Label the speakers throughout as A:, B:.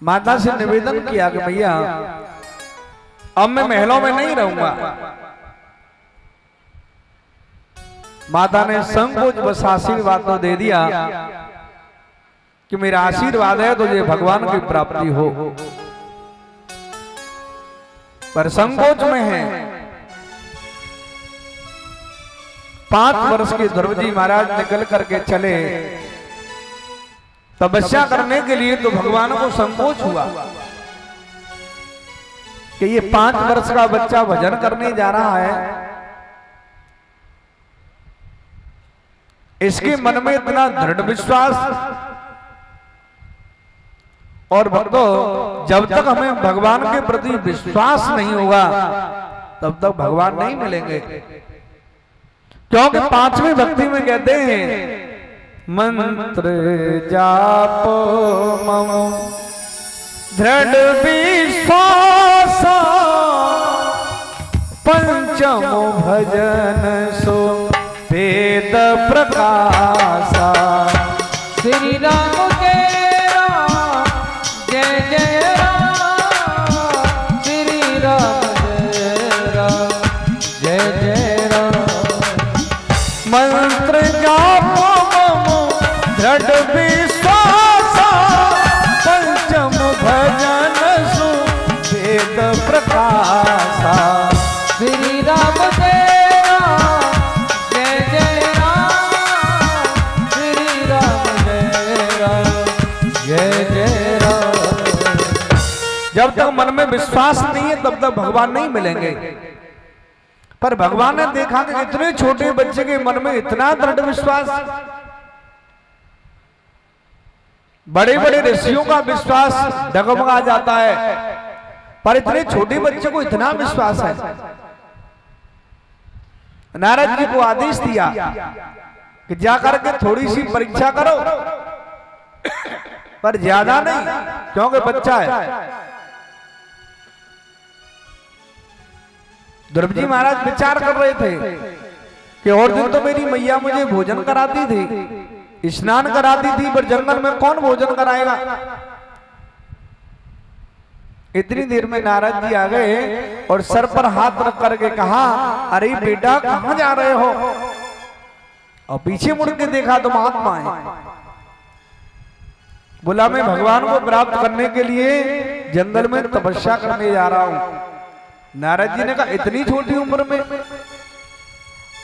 A: माता से निवेदन किया कि भैया अब मैं महलों में नहीं रहूंगा। माता ने संकोच बस आशीर्वाद तो दे दिया कि मेरा आशीर्वाद है तुझे भगवान की प्राप्ति हो, पर संकोच में है। 5 वर्ष के ध्रुव जी महाराज निकल करके चले तपस्या करने के लिए, तो भगवान को संकोच हुआ कि ये 5 वर्ष का बच्चा भजन करने जा रहा है, इसके मन में इतना दृढ़ विश्वास। और भक्तों, जब तक हमें भगवान के प्रति विश्वास नहीं होगा तब तक भगवान नहीं मिलेंगे। क्योंकि 5वीं भक्ति में कहते हैं मंत्र जापो मम दृढ़ विश्वास, पंचमो भजन सो वेद प्रकाशा।
B: श्री राम के राम जय जय राम, श्री राम जय राम जय जय राम।
A: मंत्र जापो मम दृढ़ विश्वास, पंचम भजन सु वेद प्रकाशा।
B: श्री राम जय राम जय जय राम, श्री राम जय राम जय जय राम।
A: जब तक मन में विश्वास नहीं है तब तक भगवान नहीं मिलेंगे। पर भगवान ने देखा कि इतने छोटे बच्चे के मन में इतना दृढ़ विश्वास, बड़े बड़े ऋषियों का विश्वास डगमगा जाता है, पर इतने छोटे बच्चे को इतना विश्वास है। नारद जी को आदेश दिया कि जाकर के थोड़ी सी परीक्षा करो, पर ज्यादा नहीं, क्योंकि बच्चा है। ध्रुव जी महाराज विचार कर रहे थे कि और दिन तो मेरी मैया मुझे भोजन कराती थी, स्नान कराती थी, पर जंगल में कौन भोजन कराएगा। इतनी देर में नारद जी आ गए और सर पर हाथ रख करके कहा, अरे बेटा कहां जा रहे हो। और पीछे मुड़ के देखा तो महात्मा है। बोला मैं भगवान को प्राप्त करने के लिए जंगल में तपस्या करने जा रहा हूं। नारद जी ने कहा इतनी छोटी उम्र में,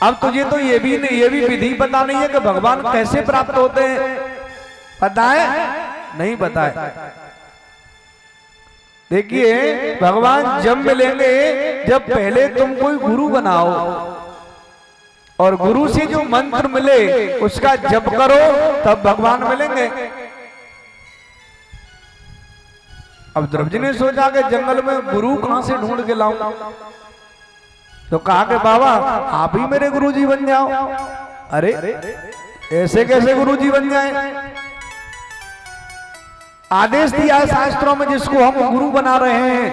A: अब तुझे तो ये भी विधि पता नहीं है कि भगवान कैसे प्राप्त होते हैं, पता है? नहीं पता है। देखिए भगवान जब मिलेंगे जब पहले तुम कोई गुरु बनाओ और गुरु से जो मंत्र मिले उसका जप करो, तब भगवान मिलेंगे। अब ध्रुव जी ने सोचा कि जंगल में गुरु कहां से ढूंढ के लाऊं, तो कहा कि बाबा आप ही मेरे गुरु जी बन जाओ। अरे ऐसे कैसे गुरु जी बन जाए? आदेश दिया है शास्त्रों में, जिसको हम गुरु बना रहे हैं,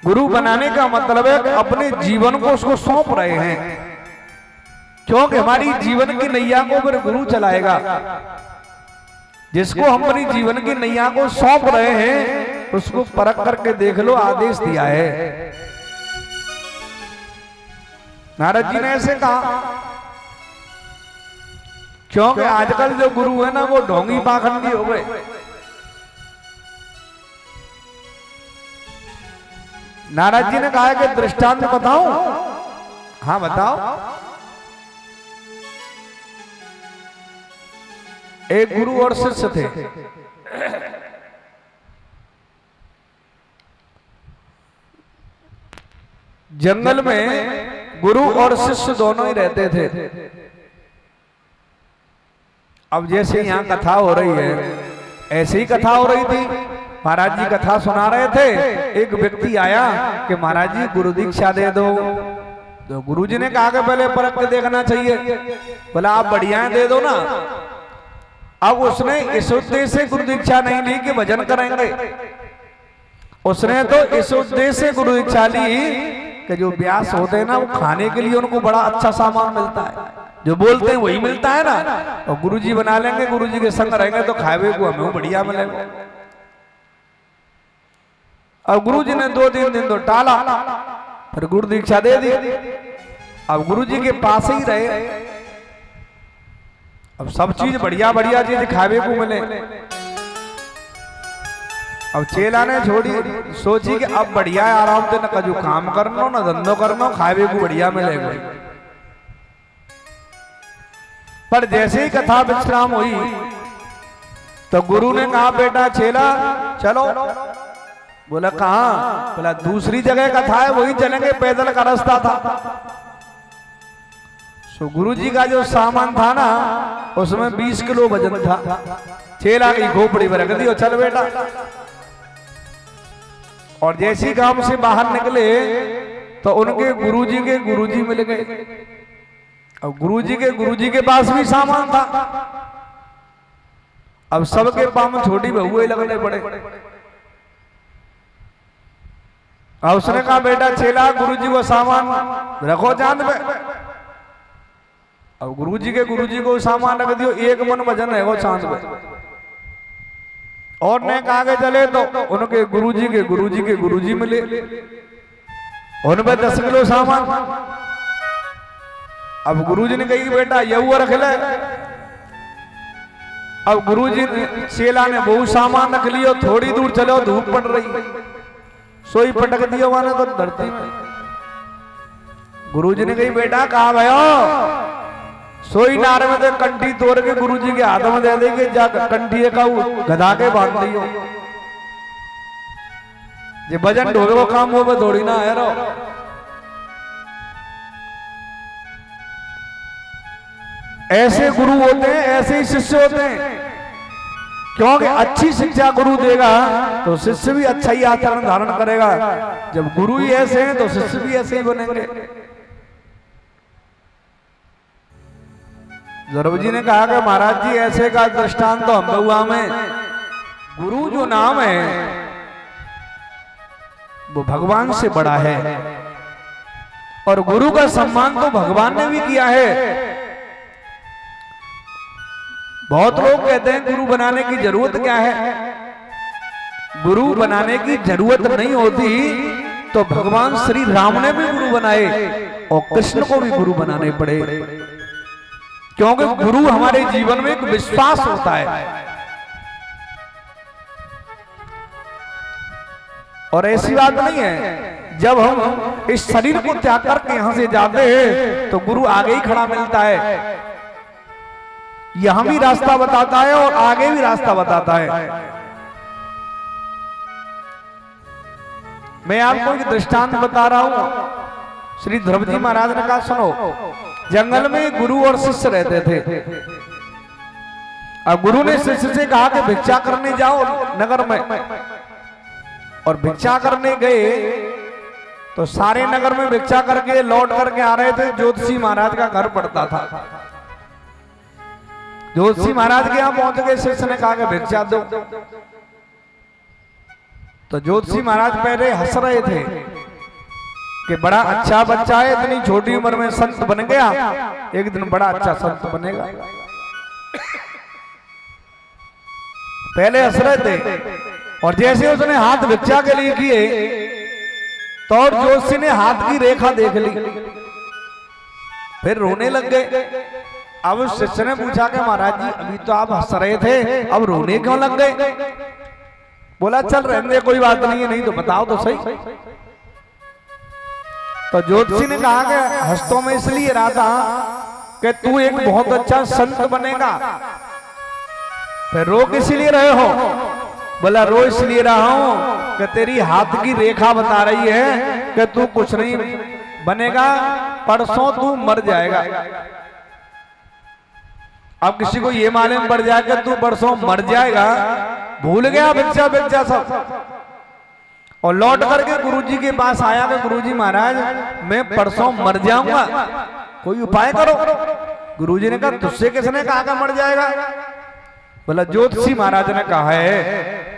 A: गुरु बनाने का मतलब है कि अपने जीवन को उसको सौंप रहे हैं, क्योंकि हमारी जीवन की नैया को फिर गुरु चलाएगा। जिसको हम अपनी जीवन की नैया को सौंप रहे हैं उसको परख करके देख लो, आदेश दिया है। नारद जी ने ऐसे कहा क्योंकि आजकल जो गुरु है ना वो ढोंगी पाखंडी हो गए। नारद जी ने कहा कि दृष्टांत बताऊं? हाँ बताओ। एक गुरु और शिष्य थे। जंगल में गुरु और शिष्य दोनों ही रहते थे। अब जैसे यहाँ कथा हो रही है ऐसे ही कथा हो रही थी। महाराज जी कथा सुना रहे थे, एक व्यक्ति आया कि महाराज जी गुरु दीक्षा दे दो। तो गुरु जी ने कहा कि पहले परख के देखना चाहिए। बोला आप बढ़िया दे दो ना। अब उसने इस उद्देश्य से गुरु दीक्षा नहीं ली कि भजन करेंगे, उसने तो इस उद्देश्य से गुरु दीक्षा ली कि जो व्यास होते हैं ना वो खाने के लिए उनको बड़ा अच्छा सामान मिलता है, जो बोलते हैं वही मिलता है ना। और गुरुजी बना लेंगे, गुरुजी के संग रहेंगे तो खावे को हमें बढ़िया मिलेगा। अब गुरुजी ने 2-3 दिन तो टाला, फिर गुरु दीक्षा दे दी। अब गुरुजी के पास ही रहे, अब सब चीज बढ़िया बढ़िया चीज खावे को मिले। अब चेला ने छोड़ी, सोची कि अब बढ़िया आराम से न कजू काम करनो न धंधो करनो, खावे को बढ़िया मिलेगा। पर जैसे ही कथा विश्राम हुई तो गुरु ने कहा, बेटा चेला चलो। बोला कहाँ? बोला दूसरी जगह कथा है, वही चलेंगे, पैदल का रास्ता था। सो गुरुजी का जो सामान था ना, उसमें 20 किलो वजन था। चेला की खोपड़ी पर रख दी और चल बेटा। और जैसी गांव से बाहर निकले तो उनके गुरुजी मिल गए। अब गुरुजी के पास भी सामान था। अब सबके पांव में छोटी बहुए लगने पड़े। अब उसने कहा, बेटा चेला गुरुजी को सामान रखो चांद पे। अब गुरुजी को सामान रख दियो, 1 मन वजन है वो चांद पे। और ने कहा के चले तो उनके गुरुजी मिले, उनमें 10 किलो सामान। अब गुरुजी ने कही, बेटा ये हुआ रख ले। अब गुरुजी चेला ने बहुत सामान रख लियो, थोड़ी दूर चलो, धूप पड़ रही, सोई पटक दियो माने तो धरती में। गुरुजी ने कही, बेटा कहा भयो? सोई नार में तो कंठी तोड़ के गुरुजी के हाथ में दे देंगे, जा कंठी का गधा के बांध दियो। जे वजन ढोगे वो काम वो थोड़ी ना है रो। ऐसे गुरु होते हैं, ऐसे ही शिष्य होते हैं। क्योंकि अच्छी शिक्षा गुरु देगा तो शिष्य भी अच्छा ही आचरण धारण करेगा। जब गुरु ही ऐसे हैं तो शिष्य भी ऐसे ही बनेंगे। ध्रुव जी ने कहा कि महाराज जी ऐसे का दृष्टांत तो अम्बुआ में, गुरु जो नाम है वो भगवान से बड़ा है, और गुरु का सम्मान तो भगवान ने भी किया है। बहुत लोग कहते हैं गुरु बनाने की जरूरत क्या है। गुरु बनाने की जरूरत नहीं होती तो भगवान श्री राम ने भी गुरु बनाए और कृष्ण को भी गुरु बनाने पड़े। क्योंकि गुरु हमारे जीवन में एक विश्वास होता है। और ऐसी बात नहीं है, जब हम इस शरीर को त्याग करके यहां से जाते हैं तो गुरु आगे ही खड़ा मिलता है। यहां भी रास्ता बताता है और आगे भी रास्ता बताता है। मैं आपको एक दृष्टांत बता रहा हूं। श्री ध्रुव जी महाराज ने कहा, सुनो, जंगल में गुरु और शिष्य रहते थे। अब गुरु ने शिष्य से कहा कि भिक्षा करने जाओ नगर में, और भिक्षा करने गए तो सारे नगर में भिक्षा करके लौट करके आ रहे थे। ज्योतिषी महाराज का घर पड़ता था। ज्योतिषी महाराज के यहां पहुंच गए, शिष्य ने कहा कि भिक्षा दो। तो ज्योतिषी महाराज पहले हंस रहे थे कि बड़ा अच्छा बच्चा है, इतनी छोटी उम्र में संत बन गया, एक दिन बड़ा अच्छा संत बनेगा। पहले हंस रहे थे, और जैसे उसने हाथ भिक्षा के लिए किए तो और ज्योतिषी ने हाथ की रेखा देख ली, फिर रोने लग गए। अब उस शिष्य ने पूछा कि महाराज जी अभी तो आप हंस रहे थे, अब रोने क्यों लग गए? बोला चल रहने दे, कोई बात नहीं है, नहीं तो बताओ तो सही। तो ज्योतिषी ने कहा कि हंसतो में इसलिए रहा था कि तू एक बहुत अच्छा संत बनेगा। फिर रो किस लिए रहे हो? बोला रो इसलिए रहा हूं कि तेरी हाथ की रेखा बता रही है कि तू कुछ नहीं बनेगा, परसों तू मर जाएगा। अब किसी को ये मालूम पड़ जाए कि तू परसों मर जाएगा, भूल गया भिक्षा भिक्षा सब, और लौट करके गुरुजी के पास आया कि गुरुजी महाराज मैं परसों मर जाऊंगा, कोई उपाय करो। गुरुजी ने कहा तुझसे किसने कहा कि मर जाएगा? बोला ज्योतिषी महाराज ने कहा है।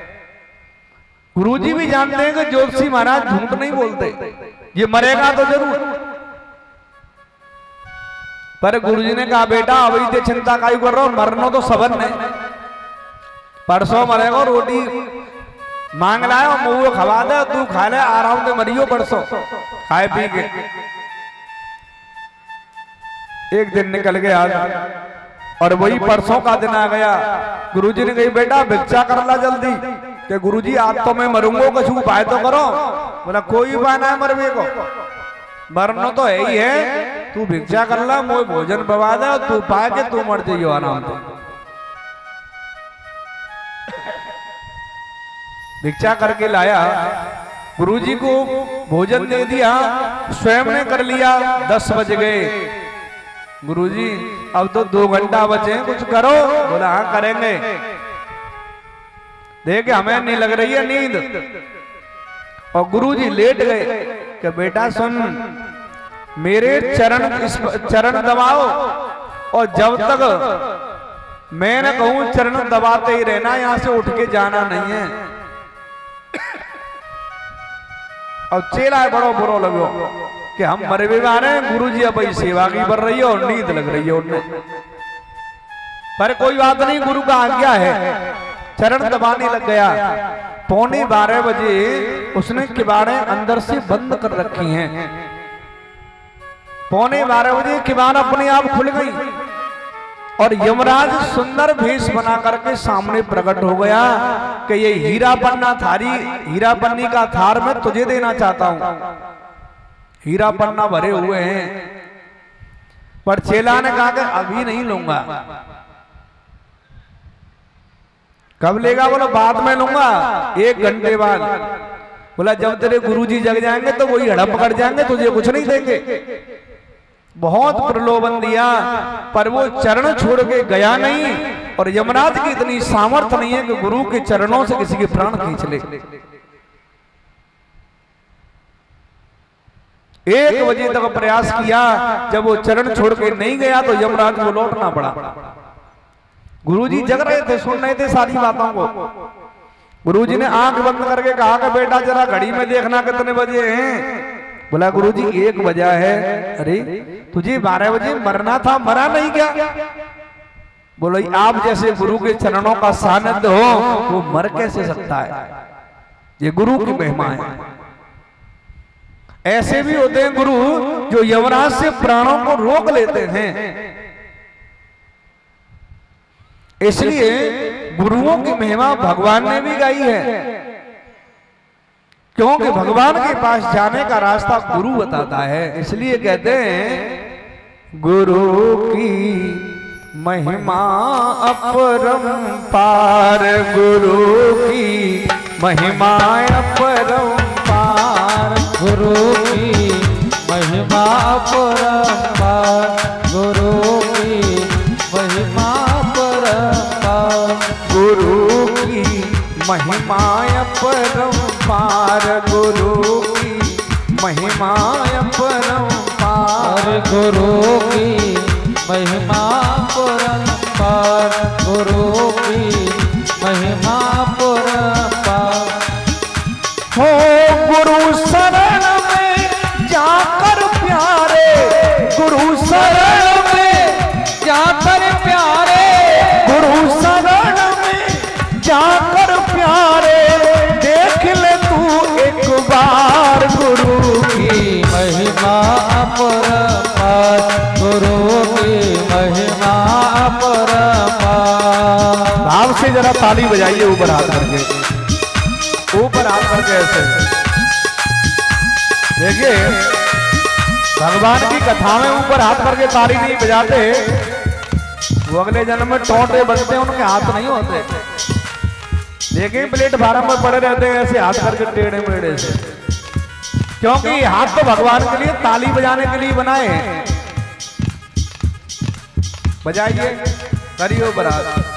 A: गुरुजी भी जानते हैं कि ज्योतिषी महाराज झूठ नहीं बोलते, ये मरेगा तो जरूर। पर गुरुजी ने कहा बेटा अभी तो चिंता काई कर रहा हो, मरना तो सबन है, परसों मरेगा, रोटी मांग लायो मुँह खवा दे, तू खा ले, आराम से मरियो परसों खाए पी के। एक दिन निकल गया और वही परसों का दिन आ गया। गुरुजी ने कही बेटा भिक्षा कर ला जल्दी, कि गुरुजी आज तो मैं मरूंगा, कुछ उपाय तो करो। बोला कोई उपाय ना है मरवे को, मरना तो है ही है, तू भिक्षा कर ला, मोए भोजन बवा दे, तू पा के तू मर जाइयो आराम से। भिक्षा करके लाया, गुरुजी को भोजन दे दिया, स्वयं ने कर लिया। 10 बज गए, गुरुजी अब तो 2 घंटा बचे, कुछ करो। बोला हाँ करेंगे। देखे हमें नहीं लग रही है नींद, और गुरुजी लेट गए कि बेटा सुन, मेरे चरण दबाओ, और जब तक मैं न कहूं चरण दबाते ही रहना, यहां से उठ के जाना नहीं है। और चेला बड़ो बुरो लगो कि हम मरवे में आ रहे हैं, गुरुजी अब सेवा की बढ़ रही है और नींद लग रही है उन्हें। पर कोई बात नहीं, गुरु का आज्ञा है। चरण दबाने लग गया। 11:15 बजे उसने किवाड़ें अंदर से बंद कर रखी हैं। 11:15 बजे किवाड़ अपने आप खुल गई और यमराज सुंदर भेष बना करके सामने प्रकट हो गया कि ये हीरा पन्नी का थार मैं तुझे देना चाहता हूं। हीरा पन्ना भरे हुए हैं, पर चेला ने कहा कि अभी नहीं लूंगा। कब लेगा? बोला बाद में लूंगा, 1 घंटे बाद। बोला जब तेरे गुरुजी जग जाएंगे तो वही हड़प पकड़ जाएंगे, तुझे कुछ नहीं देंगे। बहुत प्रलोभन दिया, पर वो चरण छोड़ के गया नहीं। और यमराज की इतनी सामर्थ्य नहीं है कि गुरु के चरणों से किसी के प्राण खींच ले। 1 बजे तक प्रयास किया, जब वो चरण छोड़ के नहीं गया तो यमराज को लौटना पड़ा। गुरुजी जग रहे थे, सुन रहे थे सारी बातों को। गुरुजी ने आंख बंद करके कहा कि बेटा जरा घड़ी में देखना कितने बजे हैं। बोला गुरुजी 1 बजा है। अरे तुझे 12 बजे मरना था, मरा नहीं क्या? बोलो आप जैसे गुरु के चरणों का सानिध्य हो, वो मर कैसे सकता है? ये गुरु की महिमा है। ऐसे भी होते हैं गुरु जो यमराज से प्राणों को रोक लेते हैं। इसलिए गुरुओं की महिमा भगवान ने भी गाई है, क्योंकि भगवान के पास जाने का रास्ता गुरु बताता है। इसलिए कहते हैं गुरु की महिमा अपरंपार, गुरु की महिमा अपरंपार,
B: गुरु की महिमा अपरंपार, गुरु की महिमा अपरंपार,
A: गुरु की महिमा अपरंपार, गुरु की महिमा अपरंपार,
B: गुरु की महिमा अपरंपार, गुरु की महिमा अपरंपार।
A: हो गुरु शरण में जाकर प्यारे, गुरु शरण में
B: जाकर प्यारे,
A: गुरु शरण में जाकर प्यारे, देख ले तू एक बार गुरु
B: की महिमा अपरंपार, गुरु की महिमा अपरंपार।
A: भाव से जरा ताली बजाइए ऊपर हाथ करके, ऊपर हाथ करके ऐसे। देखिए भगवान की कथा में ऊपर हाथ करके ताली नहीं बजाते, वो अगले जन्म में टोटे बनते हैं, उनके हाथ नहीं होते। देखिए प्लेटफार्म में पड़े रहते हैं ऐसे हाथ करके टेढ़े मेढ़े से, क्योंकि हाथ तो भगवान के लिए ताली बजाने के लिए बनाए हैं। बजाइए, करियो बराबर।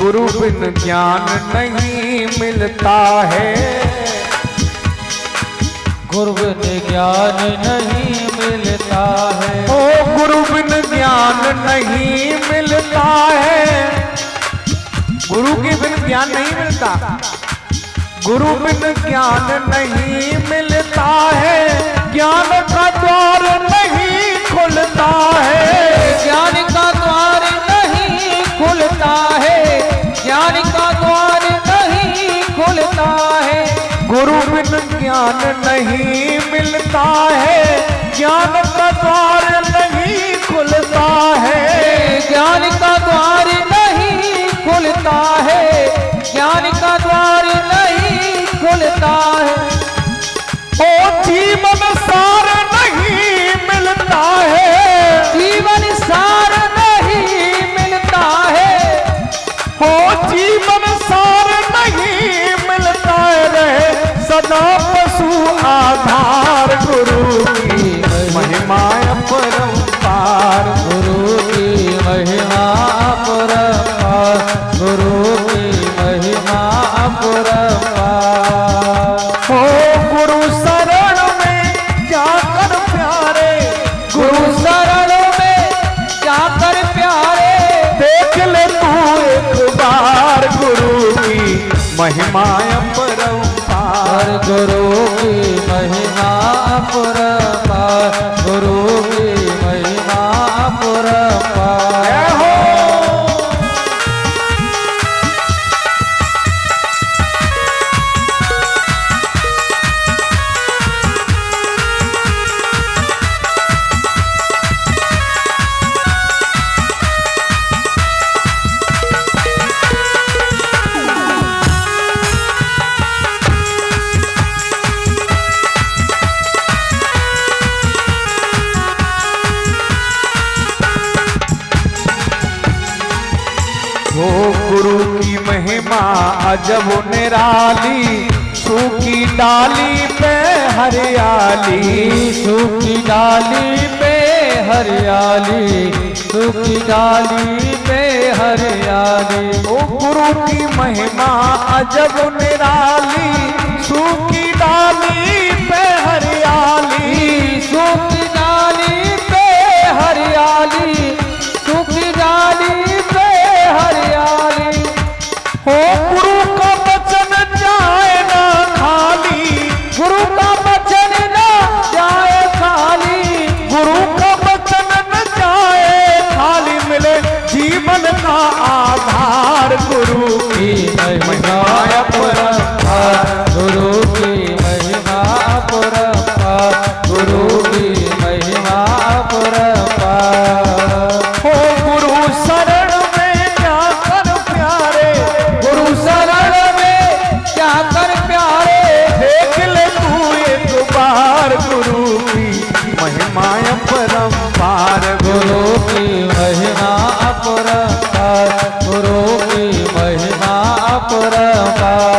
A: गुरु बिन ज्ञान नहीं मिलता है,
B: गुरु बिन ज्ञान नहीं मिलता है,
A: ओ गुरु बिन ज्ञान नहीं मिलता है। गुरु के बिन ज्ञान नहीं मिलता, गुरु बिन ज्ञान नहीं मिलता है, ज्ञान का द्वार नहीं खुलता है,
B: ज्ञान का द्वार नहीं खुलता है, ज्ञान का द्वार नहीं खुलता है,
A: गुरु बिन ज्ञान नहीं मिलता है, ज्ञान का द्वार नहीं खुलता है,
B: ज्ञान का द्वार नहीं खुलता है, ज्ञान का द्वार नहीं खुलता है।
A: ओ जीवन सार नहीं मिलता है,
B: जीवन सार नहीं मिलता है,
A: हो जीवन सार नहीं मिलता है, रहे सदा पशु आधार गुरु की महिमा अपरंपार,
B: गुरु की महिमा अपरंपार, गुरु की महिमा अपरंपार।
A: हो गुरु शरण में जाकर प्यारे,
B: गुरु शरण में जाकर प्यारे,
A: देख ले तू एक बार गुरु की महिमा अपरंपार,
B: गुरु की महिमा अपरंपार, गुरु की महिमा अपरंपार।
A: जय हो। हो गुरु की महिमा अजब निराली, सूखी डाली पे हरियाली,
B: सूखी डाली पे हरियाली, सूखी डाली पे हरियाली।
A: ओ गुरु की महिमा अजब निराली, सूखी डाली पे हरियाली,
B: सूखी डाली पे हरियाली, सूखी डाली पे हरियाली।
A: हो गुरु का वचन जाए ना खाली,
B: गुरु का वचन न जाए खाली,
A: गुरु का वचन न जाए खाली, मिले जीवन का आधार गुरु
B: की महिमा अपरंपार, गुरु की महिमा अपरंपार, गुरु की महिमा अपरंपार।
A: हो गुरु शरण में जाकर प्यारे,
B: गुरु शरण में जाकर प्यारे,
A: देख ले तू एक बार गुरु की महिमा अपरंपार,
B: गुरु की महिमा अपरंपार, गुरु की महिमा अपरंपार।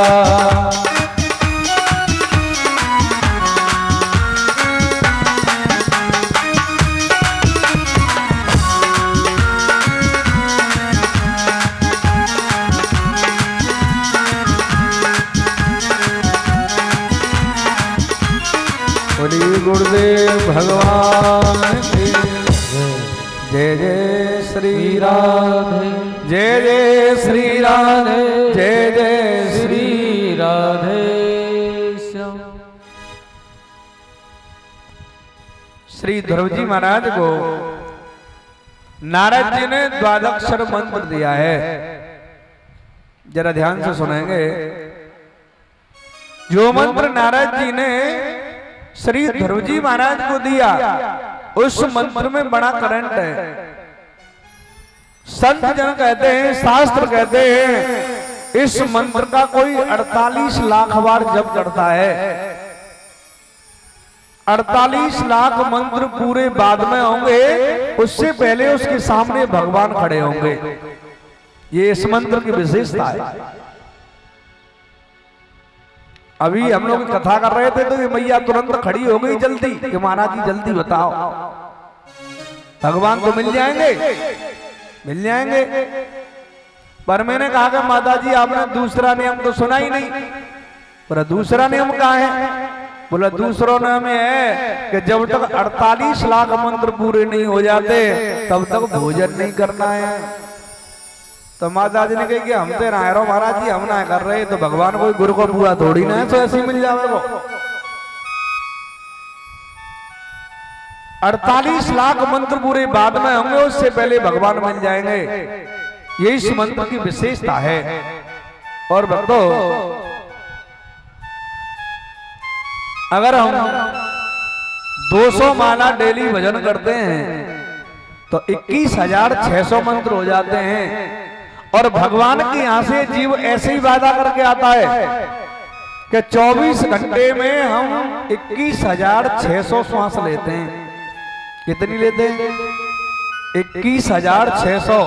A: बोलिए गुरुदेव भगवान की जय जय श्री राधे, जय जय श्री राधे, जय जय श्री
B: श्री राधे श्याम।
A: श्री ध्रुव जी महाराज को नारद जी ने द्वादक्षर मंत्र दिया है, जरा ध्यान से सुनेंगे। जो मंत्र नारद जी ने श्री ध्रुव जी महाराज को दिया, उस मंत्र में बड़ा करंट है। संत जन कहते हैं, शास्त्र कहते हैं, इस मंत्र का कोई 48 लाख बार जप करता है। 48 लाख मंत्र पूरे बाद में होंगे, उससे पहले उसके सामने भगवान खड़े होंगे। ये इस मंत्र की विशेषता है। अभी हम लोग कथा कर रहे थे तो ये मैया तुरंत खड़ी हो गई जल्दी कि महाराज जी जल्दी बताओ, भगवान तो मिल जाएंगे, मिल जाएंगे। पर मैंने कहा कि माता जी आपने दूसरा नियम तो सुना ही नहीं। पर दूसरा नियम क्या है? बोला दूसरा नियम है कि जब तक 48 लाख मंत्र पूरे नहीं हो जाते तब तक भोजन नहीं करना है। तो माता जी ने कहा कि हम तो ना महाराज जी, हम ना कर रहे तो भगवान कोई गुरु को पूरा थोड़ी ना है, तो ऐसे ही मिल जाएगा। 48 लाख मंत्र पूरे बाद में होंगे, उससे पहले भगवान बन जाएंगे। ये इस मंत्र की विशेषता है। और भक्तों, अगर हम 200 माला डेली भजन करते हैं तो 21,600 मंत्र हो जाते हैं। और भगवान के यहां से जीव ऐसे ही वादा करके आता है कि 24 घंटे में हम 21,600 श्वास लेते हैं। कितनी लेते हैं? 21,600।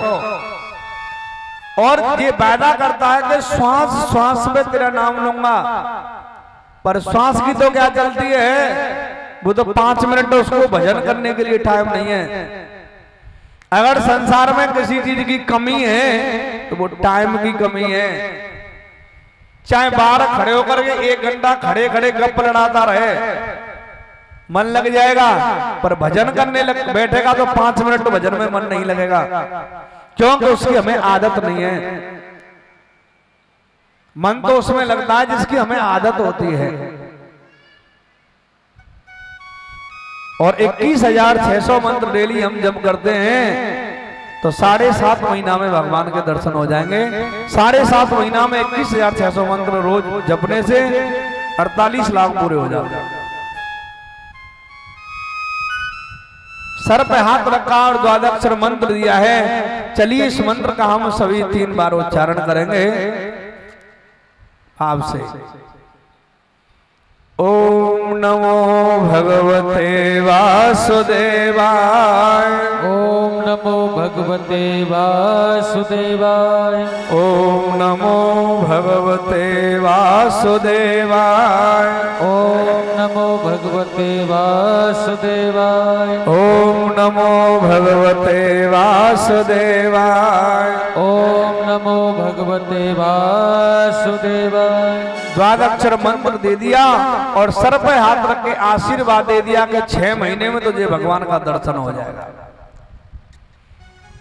A: और ये वादा करता है कि श्वास श्वास में तेरा नाम लूंगा। पर श्वास की तो क्या चलती है, वो तो 5 मिनट उसको भजन करने के लिए टाइम नहीं है। अगर संसार में किसी चीज की कमी है तो वो टाइम की कमी है। चाहे बाहर खड़े होकर के 1 घंटा खड़े खड़े गप लड़ाता रहे, मन लग जाएगा। पर भजन करने बैठेगा तो 5 मिनट तो भजन में मन नहीं लगेगा, क्योंकि उसकी हमें आदत नहीं है। मन तो उसमें लगता है जिसकी हमें आदत होती है। और 21,600 मंत्र डेली हम जब करते हैं तो 7.5 महीना में भगवान के दर्शन हो जाएंगे। 7.5 महीना में 21,600 मंत्र रोज जपने से 48 लाख पूरे हो जाते हैं। सर पे हाथ रखा और द्वादक्षर मंत्र दिया है। चलिए इस मंत्र का हम सभी 3 बार उच्चारण करेंगे आपसे। ओम नमो भगवते वासुदेवाय।
B: ओम नमो भगवते वासुदेवाय।
A: ओम नमो भगवते वासुदेवाय।
B: ओम नमो भगवते वासुदेवाय।
A: ओम नमो भगवते वासुदेवाय।
B: ओम नमो भगवते वासुदेवाय।
A: द्वादक्षर मंत्र दे दिया और सर पे हाथ रख के आशीर्वाद दे दिया कि 6 महीने में तुझे भगवान का दर्शन हो जाएगा।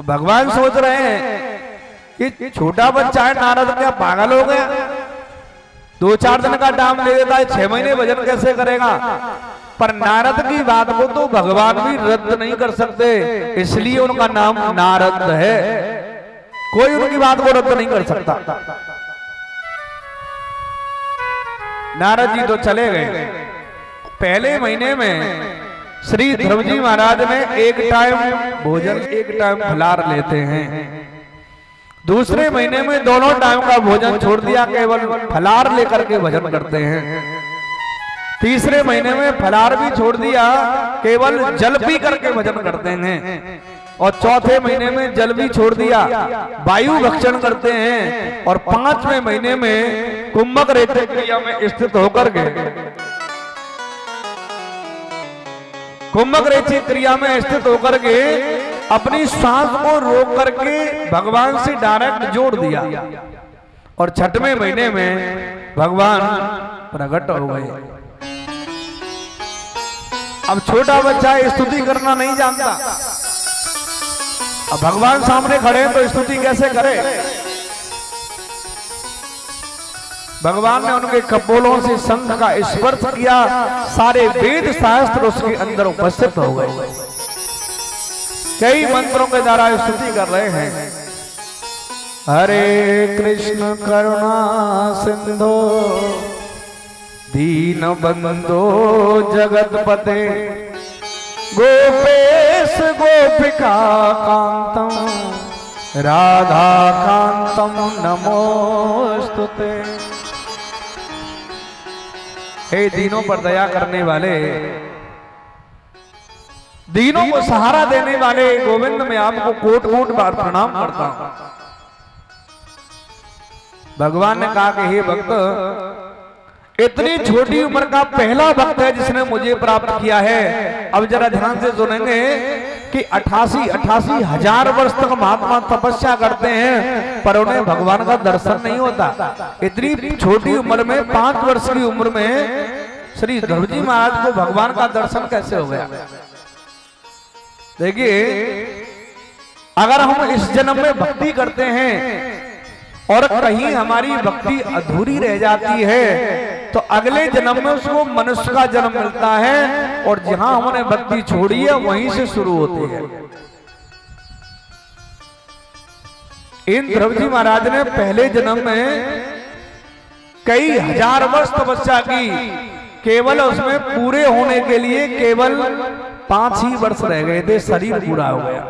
A: भगवान सोच रहे हैं कि छोटा बच्चा है, नारद क्या पागल हो गया, 2-4 दिन का दाम ले देता है, 6 महीने भजन कैसे करेगा। पर नारद की बात को तो भगवान भी रद्द नहीं कर सकते, इसलिए उनका नाम नारद है। कोई उनकी बात को रद्द नहीं कर सकता। नारद जी तो चले गए। पहले महीने में श्री ध्रुव जी महाराज ने 1 टाइम भोजन 1 टाइम फलाहार लेते हैं। दूसरे महीने में दोनों टाइम का भोजन छोड़ दिया, केवल फलाहार लेकर के भजन करते हैं। तीसरे महीने में फलाहार भी छोड़ दिया, केवल जल पी करके भजन करते हैं। और चौथे महीने में जल भी छोड़ दिया, वायु भक्षण करते हैं। और 5वें महीने में कुंभक रेचक क्रिया में स्थित होकर के कुंभक रेचक क्रिया में स्थित होकर के अपनी सांस को रोक करके भगवान से डायरेक्ट जोड़ दिया। और 6वें महीने में भगवान प्रकट हो गए। अब छोटा बच्चा स्तुति करना नहीं जानता, अब भगवान सामने खड़े हैं तो स्तुति कैसे करे। भगवान ने उनके कपोलों से शंख का स्पर्श किया, सारे वेद शास्त्र उसके अंदर उपस्थित हो गए। कई मंत्रों के द्वारा स्तुति कर रहे हैं। हरे कृष्ण करुणा सिंधो दीन बंधो जगतपते गोपेश गोपिका कांतम राधा कांतम नमोस्तुते। हे दीनों पर दया करने वाले, दीनों को सहारा देने वाले गोविंद, मैं आपको कोट कोट बार प्रणाम करता हूं। भगवान ने कहा कि हे भक्त, इतनी छोटी उम्र का पहला भक्त है जिसने मुझे प्राप्त किया है। अब जरा ध्यान से सुनेंगे कि 88 हजार वर्ष तक महात्मा तपस्या करते हैं पर उन्हें भगवान का दर्शन नहीं होता। इतनी छोटी उम्र में 5 वर्ष की उम्र में श्री ध्रुव जी महाराज को भगवान का दर्शन कैसे हो गया। देखिए, अगर हम इस जन्म में भक्ति करते हैं और कहीं हमारी भक्ति अधूरी रह जाती है तो अगले जन्म में उसको मनुष्य का जन्म मिलता है और जहां हमने भक्ति छोड़ी है वहीं से शुरू होती है। इन ध्रुव जी महाराज ने पहले जन्म में कई हजार वर्ष तपस्या की, केवल उसमें पूरे होने के लिए केवल 5 ही वर्ष रह गए थे, शरीर पूरा हो गया।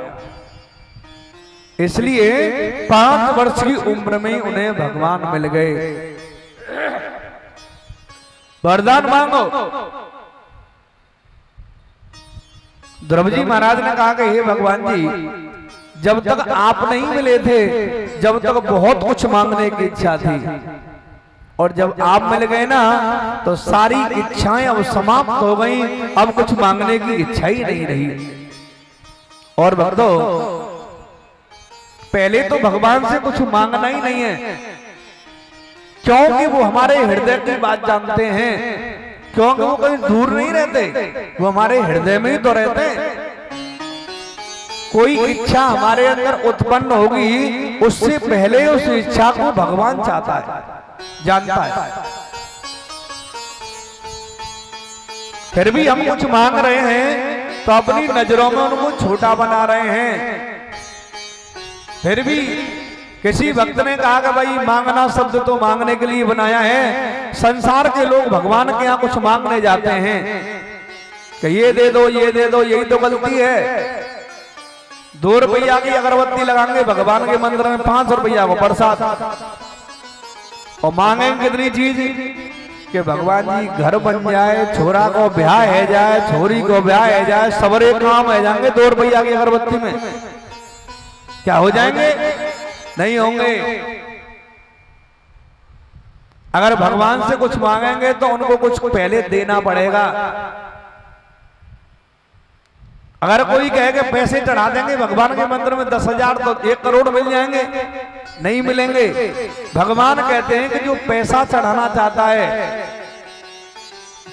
A: इसलिए 5 वर्ष की उम्र में उन्हें भगवान मिल गए। वरदान मांगो। ध्रुव जी महाराज ने कहा कि हे भगवान जी, जब तक आप नहीं मिले थे जब तक बहुत कुछ मांगने की इच्छा थी और जब आप मिल गए ना तो सारी इच्छाएं अब समाप्त हो गई, अब कुछ मांगने की इच्छा ही नहीं रही। और भक्तों, पहले तो भगवान से कुछ मांगना ही नहीं है, क्योंकि वो हमारे हृदय की बात जानते हैं, क्योंकि वो कहीं दूर नहीं रहते, वो हमारे हृदय में ही तो रहते हैं। कोई इच्छा हमारे अंदर उत्पन्न होगी उससे पहले उस इच्छा को भगवान चाहता है, जानता है। फिर भी हम कुछ मांग रहे हैं तो अपनी नजरों में उनको छोटा बना रहे हैं। फिर भी किसी भक्त ने कहा कि भाई मांगना शब्द तो मांगने के लिए बनाया है। संसार के लोग भगवान के यहाँ कुछ मांगने जाते हैं कि ये दे दो, ये दे दो, यही तो गलती है। 2 रुपया की अगरबत्ती लगाएंगे भगवान के मंदिर में, 5 रुपया को प्रसाद, और मांगेंगे कितनी चीज कि भगवान जी घर बन जाए, छोरा को ब्याह है जाए, छोरी को ब्याह है जाए, सबरे काम है जाएंगे 2 रुपया की अगरबत्ती में। क्या हो जाएंगे? नहीं होंगे। अगर भगवान से कुछ मांगेंगे तो उनको कुछ पहले देना पड़ेगा। अगर कोई कहे कि पैसे चढ़ा देंगे भगवान के मंदिर में 10,000 तो 1 करोड़ मिल जाएंगे, नहीं मिलेंगे। भगवान कहते हैं कि जो पैसा चढ़ाना चाहता है,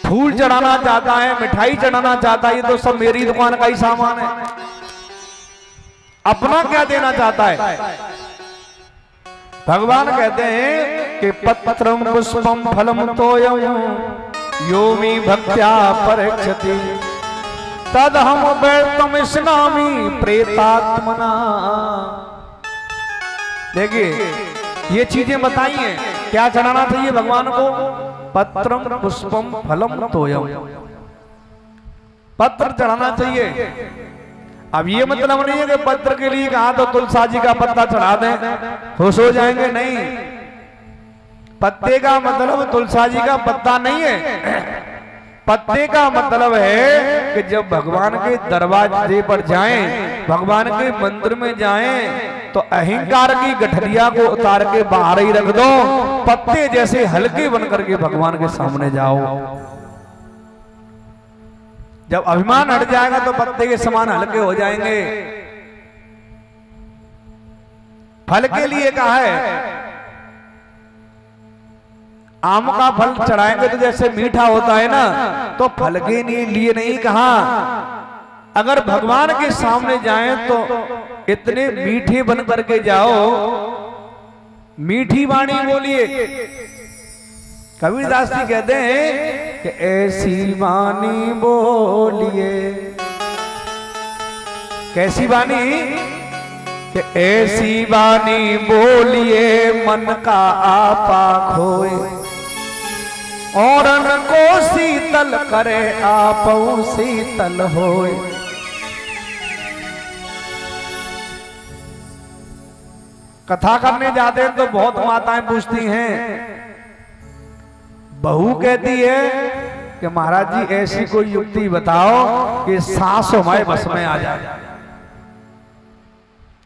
A: फूल चढ़ाना चाहता है, मिठाई चढ़ाना चाहता है, ये तो सब मेरी दुकान का ही सामान है। अपना क्या देना चाहता है? भगवान कहते हैं कि पत्रम पुष्पम फलम तोयम यो मे भक्त्या परीक्षति तद हम वैतम स्नामी प्रेतात्मना। देखिए, ये चीजें बताई हैं, क्या चढ़ाना चाहिए भगवान को? पत्रम पुष्पम फलम तोयम, पत्र चढ़ाना चाहिए। अब ये मतलब नहीं है कि पत्र के लिए कहा तो तुलसा जी का पत्ता चढ़ा दें खुश हो जाएंगे, नहीं। पत्ते का मतलब तुलसा जी का पत्ता नहीं है। पत्ते का मतलब है कि जब भगवान के दरवाजे पर जाएं, भगवान के मंदिर में जाएं, तो अहंकार की गठरिया को उतार के बाहर ही रख दो, पत्ते जैसे हल्के बनकर के भगवान के सामने जाओ। जब अभिमान हट जाएगा तो पत्ते के समान हल्के हो जाएंगे। फल के लिए कहा है, आम का फल चढ़ाएंगे तो जैसे मीठा होता है ना, तो फल के लिए नहीं कहा। अगर भगवान के सामने जाएं तो इतने मीठे बन करके जाओ, मीठी वाणी बोलिए। कबीरदास जी कहते हैं कि ऐसी वाणी बोलिए, कैसी वाणी? कि ऐसी वाणी बोलिए मन का आपा खोए, और को शीतल करे आपो शीतल होए। कथा करने जाते हैं तो बहुत माताएं पूछती हैं, बहू कहती है कि महाराज जी ऐसी कोई युक्ति बताओ कि सास हमारे बस में आ जाए,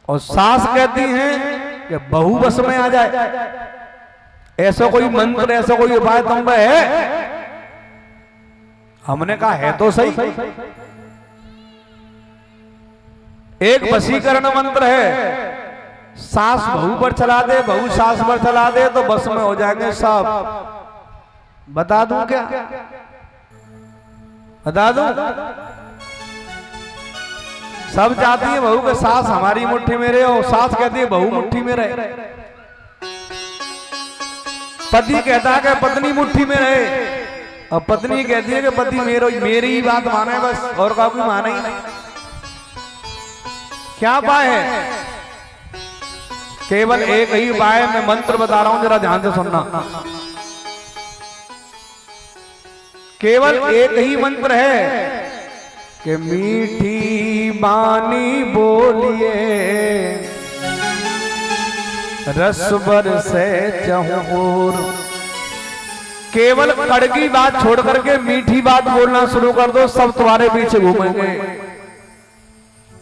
A: और सास कहती है कि बहू बस में आ जाए। ऐसा कोई मंत्र, ऐसा कोई उपाय तुम में है? हमने कहा है तो सही। एक वशीकरण मंत्र है, सास बहू पर चला दे, बहू सास पर चला दे तो बस में हो जाएंगे सब। बता दूं क्या? बता दूं? सब चाहती है बहू के सास हमारी मुट्ठी में रहे, और सास कहती है बहू मुट्ठी में रहे। पति कहता है कि पत्नी मुट्ठी में रहे, और पत्नी कहती है कि पति मेरी ही बात माने बस, और का कोई माने ही नहीं। क्या उपाय है? केवल एक ही उपाय, मैं मंत्र बता रहा हूं, जरा ध्यान से सुनना। केवल एक ही मंत्र है कि मीठी बानी बोलिए, रस बरसे चहुर। केवल कड़की बात छोड़ करके मीठी बात बोलना शुरू कर दो, सब तुम्हारे पीछे घूमेंगे।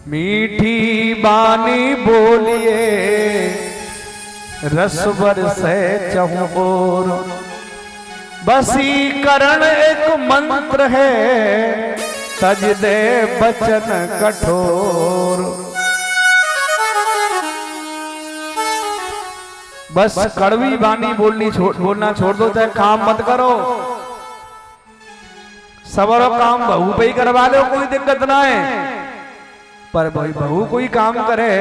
A: मीठी बानी बोलिए, रस बरसे चहुर। वशीकरण एक मंत्र है, तज दे बचन कठोर। बस कड़वी बानी बोलना छोड़ दो, चाहे काम मत करो, सबरो काम बहू पे ही करवा लो, कोई दिक्कत ना है। पर भाई बहू कोई काम करे,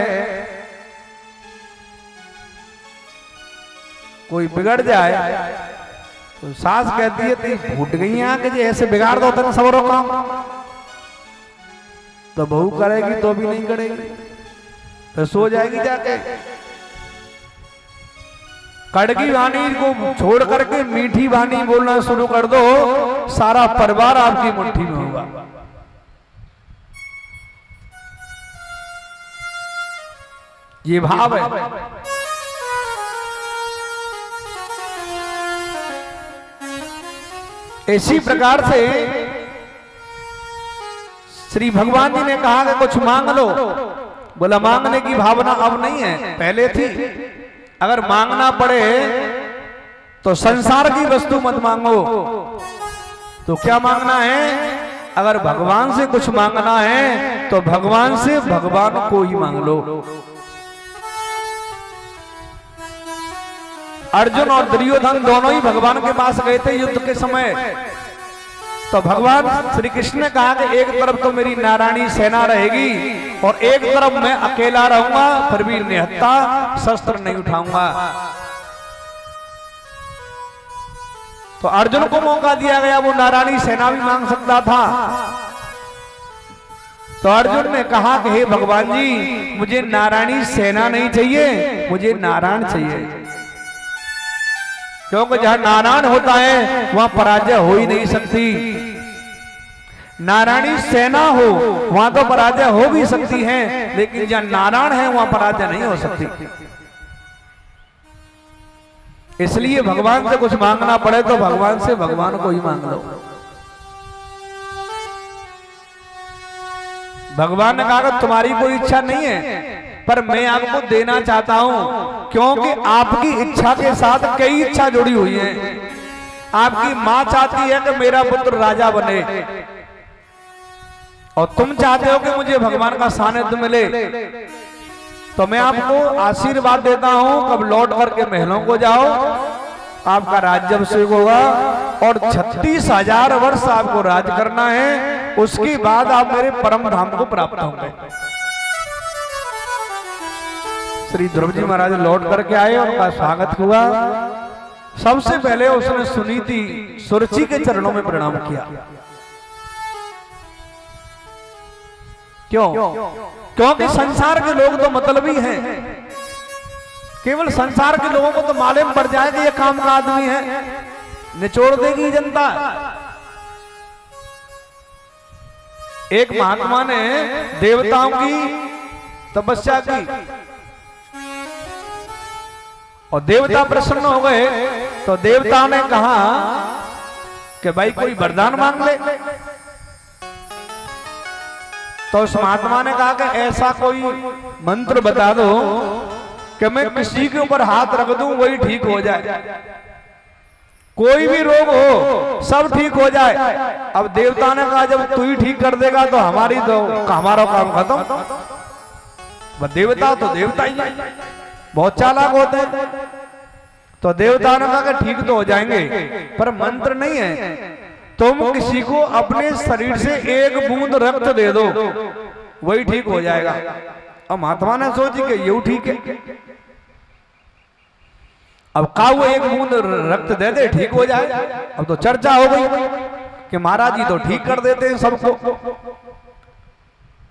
A: कोई बिगड़ जाए तो सास कहती है ती फूट गई हैं कि ऐसे बिगाड़ दो तेरा सबरो काम, तो बहू करेगी तो भी नहीं करेगी, तो सो जाएगी जाके। कड़की वाणी को छोड़ करके मीठी वाणी बोलना शुरू कर दो, सारा परिवार आपकी मुट्ठी में होगा। ये भाव है। इसी प्रकार से श्री भगवान जी ने कहा कि कुछ मांग लो। बोला मांगने की भावना अब नहीं है, पहले थी। अगर मांगना पड़े तो संसार की वस्तु मत मांगो। तो क्या मांगना है? अगर भगवान से कुछ मांगना है तो भगवान से भगवान को ही मांग लो। अर्जुन और दुर्योधन दोनों ही भगवान के पास गए थे युद्ध के समय। तो भगवान श्री कृष्ण ने कहा कि एक तरफ तो मेरी नारायणी सेना रहेगी और एक तरफ मैं अकेला रहूंगा, फिर भी निहत्था शस्त्र नहीं उठाऊंगा। तो अर्जुन को मौका दिया गया, वो नारायणी सेना भी मांग सकता था। तो अर्जुन ने कहा कि हे भगवान जी, मुझे नारायणी सेना नहीं चाहिए, मुझे नारायण चाहिए। क्योंकि जहां नारायण होता है वहां पराजय हो ही नहीं सकती। नारायणी सेना हो वहां तो पराजय हो भी सकती है, लेकिन जहां नारायण है वहां पराजय नहीं हो सकती। इसलिए भगवान से कुछ मांगना पड़े तो भगवान से भगवान को ही मांग लो। भगवान ने कहा कि तुम्हारी कोई इच्छा नहीं है, पर मैं आपको देना चाहता हूं, क्योंकि आपकी इच्छा के साथ कई इच्छा जुड़ी हुई है। आपकी मां चाहती है कि मेरा पुत्र राजा बने, और तुम चाहते हो कि मुझे भगवान का सानिध्य मिले। तो मैं आपको आशीर्वाद देता हूं, कब लौट करके महलों को जाओ, आपका राज्याभिषेक होगा और 36,000 वर्ष आपको राज करना है। उसके बाद आप मेरे परम धाम को प्राप्त होंगे। श्री ध्रुव जी महाराज लौट करके आए, उनका स्वागत हुआ। सबसे पहले उसने सुनीति सुरुचि के चरणों में प्रणाम किया। क्यों? क्योंकि संसार के लोग तो मतलबी हैं। केवल संसार के लोगों को तो मालूम पड़ जाए कि ये काम का आदमी है, निचोड़ देगी जनता। एक महात्मा ने देवताओं की तपस्या की और देवता प्रसन्न हो गए। तो देवताओं ने कहा कि भाई कोई वरदान मांग ले। तो उस महात्मा ने कहा कि ऐसा कोई मंत्र बता दो कि मैं किसी के ऊपर हाथ रख दूं वही ठीक हो जाए, कोई भी रोग हो सब ठीक हो जाए। अब देवता ने कहा जब तू ही ठीक कर देगा तो हमारा काम खत्म। वह देवता तो देवता ही है, बहुत चालाक होते हैं। तो देवता ने कहा कि ठीक तो हो जाएंगे, पर मंत्र नहीं है, तुम किसी को अपने शरीर से एक बूंद रक्त दे दो, वही ठीक हो जाएगा। अब महात्मा ने सोची कि ये ठीक है, अब काऊ एक बूंद रक्त दे दे ठीक हो जाए। अब तो चर्चा हो गई कि महाराज जी तो ठीक कर देते हैं सबको।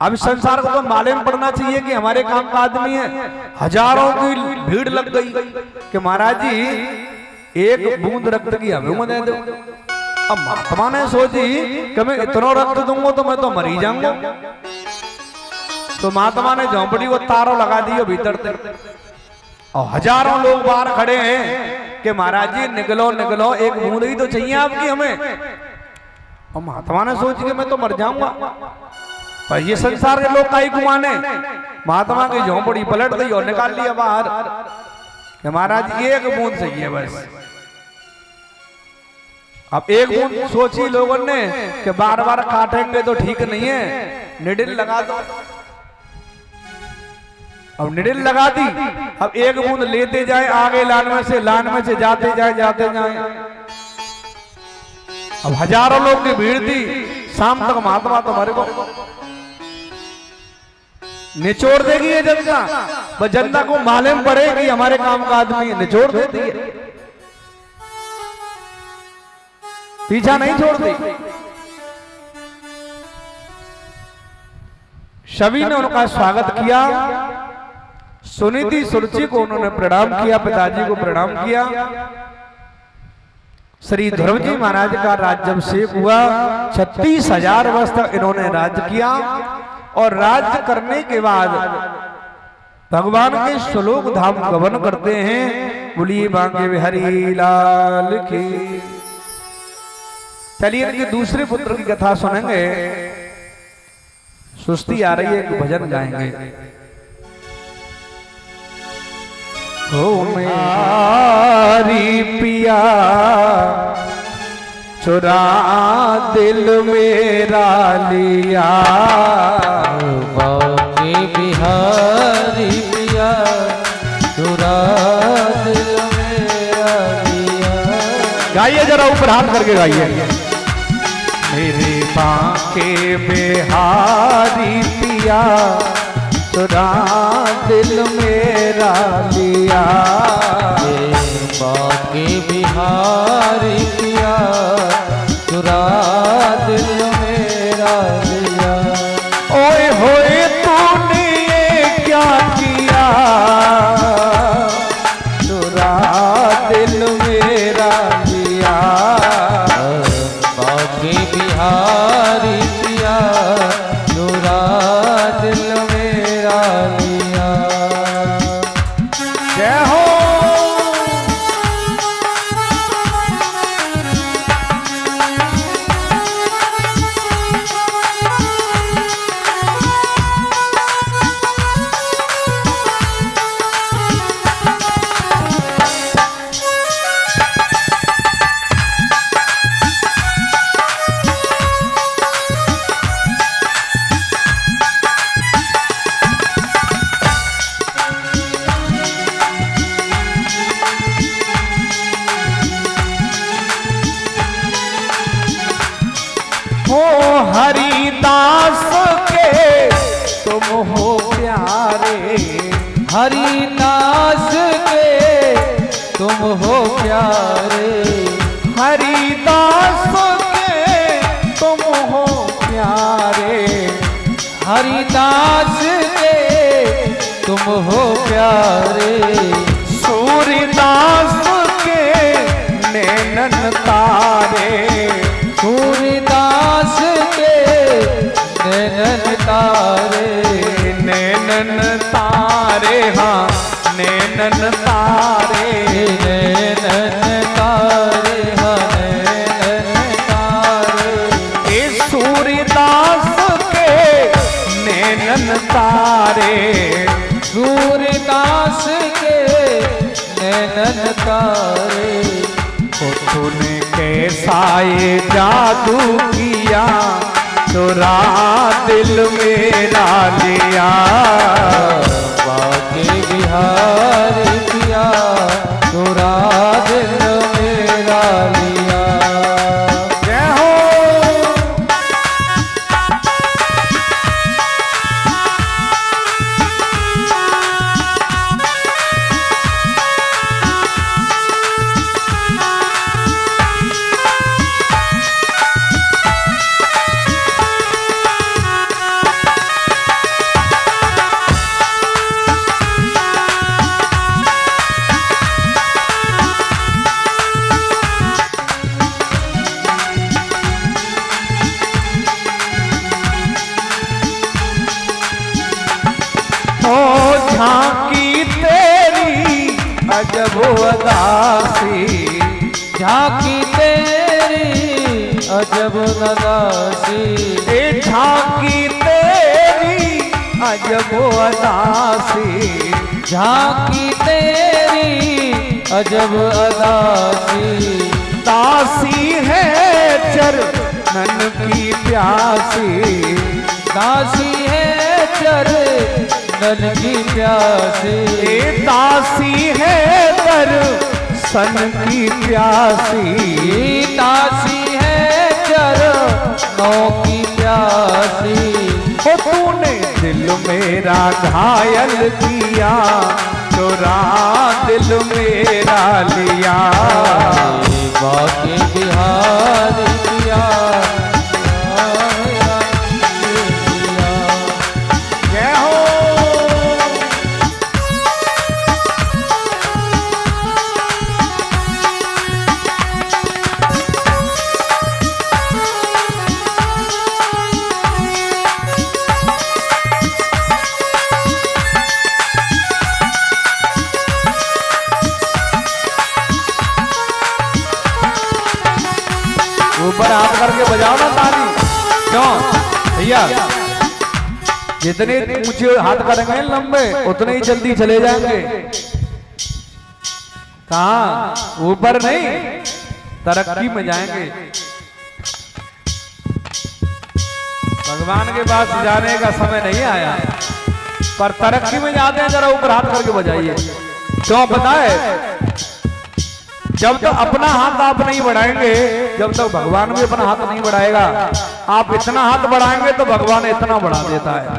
A: अब संसार को तो मालूम पड़ना चाहिए कि हमारे काम का आदमी है। हजारों की भीड़ लग गई कि महाराज जी एक बूंद रक्त की हमें दे दो। अब महात्मा ने सोची कि मैं इतना रक्त दूंगा तो मैं तो मर ही जाऊंगा। तो महात्मा ने झोंपड़ी को तारों लगा दियो भीतर तक, और हजारों लोग बाहर खड़े हैं कि महाराज जी निकलो निकलो, एक बूंद ही तो चाहिए आपकी हमें। और महात्मा ने सोच के मैं तो मर जाऊंगा, पर ये संसार के लोग काई घुमाने। महात्मा की झोंपड़ी पलट दी और निकाल लिया बाहर कि महाराज एक बूंद चाहिए बस। अब एक बूंद सोची लोगों ने कि बार बार काटेंगे तो ठीक नहीं है, निडिल लगा दो। अब निडिल लगा दी, अब एक बूंद लेते जाए आगे लान में से जाते जाए। अब हजारों लोग की भीड़ थी, शाम तक महात्मा तो मरे को निचोड़ देगी ये जनता। बस जनता को मालूम पड़े कि हमारे काम का आदमी है, निचोड़ देती है, पीछा नहीं छोड़ती। सभी ने उनका स्वागत किया। सुनीति सुरुचि को उन्होंने प्रणाम किया, पिताजी को प्रणाम किया। श्री ध्रुव जी महाराज का राज्याभिषेक हुआ। 36,000 वर्ष तक इन्होंने राज्य किया, और राज्य करने के बाद भगवान के श्लोक धाम गमन करते हैं। बोलिए बांके बिहारी लाल की। चलिए इनके दूसरे पुत्र की कथा सुनेंगे। सुस्ती आ रही है, एक भजन गाएंगे। हो मेरी पिया चुरा दिल मेरा लिया,
B: बांके बिहारी पिया चुरा दिल मेरा लिया।
A: गाइए जरा ऊपर हाथ करके गाइए। मेरे बांके बिहारी पिया चुरा दिल मेरा लिया,
B: बांके बिहारी पिया चुरा दिल मेरा लिया।
A: ओए होए तूने ये क्या किया, चुरा दिल मेरा लिया।
B: बांके बिहारी पिया चुरा दिल मेरा लिया।
A: जय हो। हो हरिदास के तुम हो प्यारे,
B: हरिदास के तुम हो प्यारे,
A: हरिदास के तुम हो प्यारे,
B: हरिदास के तुम हो प्यारे।
A: सूर्यदास के नैनन तारे,
B: सूर्यदास के नैनन तारे,
A: नैनन तारे हाँ नैनन तारे,
B: नैनन तारे हाँ नैनन तारे।
A: ये सूर्यदास के नैनन तारे,
B: सूर्यदास के नैनन तारे।
A: तूने कैसा ये जादू किया, चुरा दिल मेरा लिया।
B: बाके बिहारी पिया चुरा दिल मेरा लिया।
A: जय हो। झांकी तेरी अजब अदासी,
B: झांकी तेरी अजब नदासी।
A: ए झांकी तेरी अजब अदासी,
B: झांकी तेरी अजब अदासी।
A: दासी है चरणन की प्यासी,
B: दासी है चरणन की प्यासी।
A: ए दासी है दर्शन की प्यासी,
B: दासी है चरणों की प्यासी।
A: ओ तूने दिल मेरा घायल किया, चुरा दिल मेरा लिया।
B: बाके बिहारी पिया
A: जय हो। ऊपर हाथ करके बजाओ ना ताली। क्यों भैया, जितने ऊंचे हाथ करेंगे लंबे उतने ही जल्दी चले जाएंगे। कहाँ ऊपर नहीं, तरक्की में जाएंगे। भगवान के पास जाने का समय नहीं आया, पर तरक्की में जाते हैं। जरा ऊपर हाथ करके बजाइए। क्यों पता है, जब तक अपना हाथ आप नहीं बढ़ाएंगे, जब तक भगवान भी अपना हाथ नहीं बढ़ाएगा। आप इतना हाथ बढ़ाएंगे तो भगवान इतना बढ़ा देता है।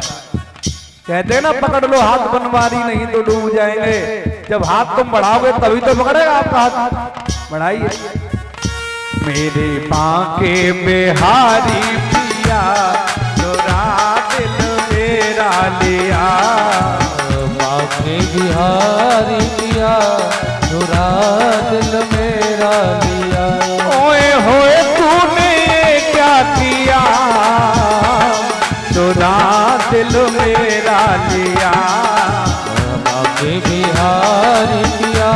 A: कहते हैं ना, पकड़ लो हाथ बनवारी नहीं तो डूब जाएंगे। जब हाथ तुम बढ़ाओगे तभी तो पकड़ेगा आपका हाथ। बढ़ाइए। मेरे बांके बिहारी पिया चुरा दिल मेरा लिया।
B: बाके बिहारी पिया चुरा दिल मेरा लिया।
A: ओए होए तूने ये क्या किया, चुरा दिल मेरा लिया।
B: बाके बिहारी पिया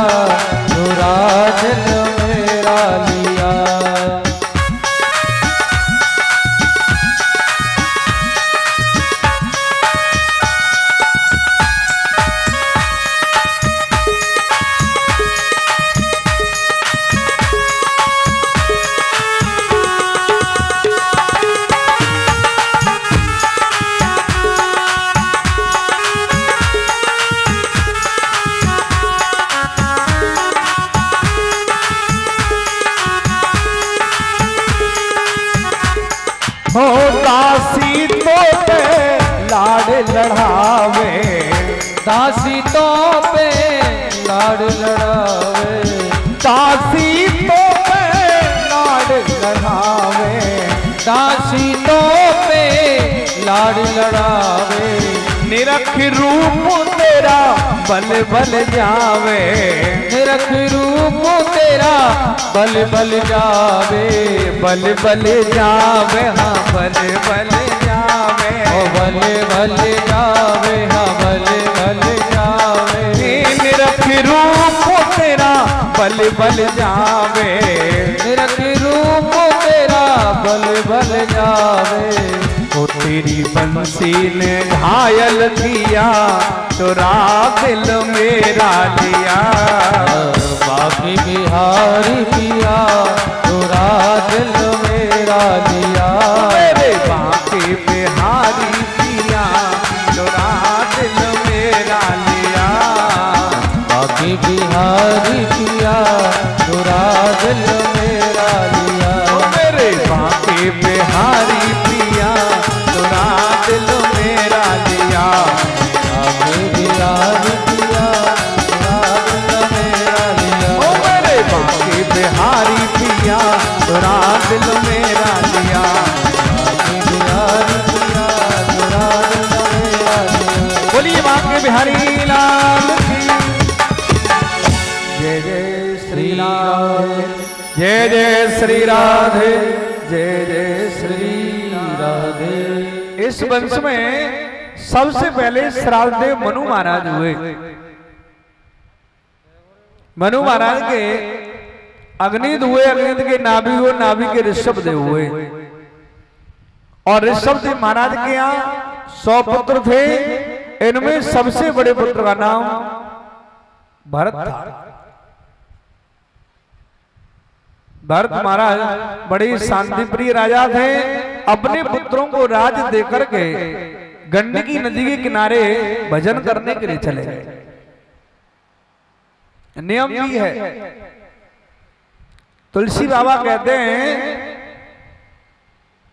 B: चुरा दिल मेरा लिया।
A: हो दासी तो पे लाड़ लड़ावे,
B: दासी तो पे लाड़ लड़ावे।
A: दासी तो पे लाड़ लड़ावे,
B: दासी तो पे लाड़ लड़ावे।
A: निरख रूप तेरा बल बल जावे,
B: निरख रूप तेरा बल बल जावे।
A: बल बल जावे, हाँ बल बल जावे।
B: ओ बल बल जावे, हाँ बल बल जावे।
A: निरख रूप तेरा बल बल जावे,
B: निरख रूप तेरा बल बल जावे।
A: ओ तेरी बंसी ने घायल किया, चुरा दिल मेरा लिया।
B: बाके बिहारी पिया चुरा दिल मेरा लिया।
A: मेरे बाके
B: बिहारी पिया चुरा दिल मेरा लिया।
A: ओ मेरे बांके बिहारी पिया चुरा दिल मेरा लिया।
B: बांके बिहारी पिया चुरा दिल मेरा लिया।
A: ओ मेरे बांके बिहारी पिया चुरा दिल मेरा लिया।
B: बांके बिहारी पिया चुरा दिल मेरा लिया।
A: बोलिए बांके बिहारी लाल की जय जय श्री राधे जय जय श्री राधे जय जय श्री राधे। इस वंश में सबसे पहले श्राद्धदेव मनु महाराज हुए। मनु महाराज के अग्निद हुए, अग्निद के नाभि हुए, नाभि के ऋषभदेव हुए। और ऋषभदेव महाराज के यहाँ 100 पुत्र थे। इनमें सबसे बड़े पुत्र का नाम भरत था। भरत महाराज बड़े शांति प्रिय राजा थे। अपने पुत्रों को राज देकर के गंडकी नदी के किनारे भजन करने के लिए चले गए। नियम भी है। तुलसी बाबा कहते हैं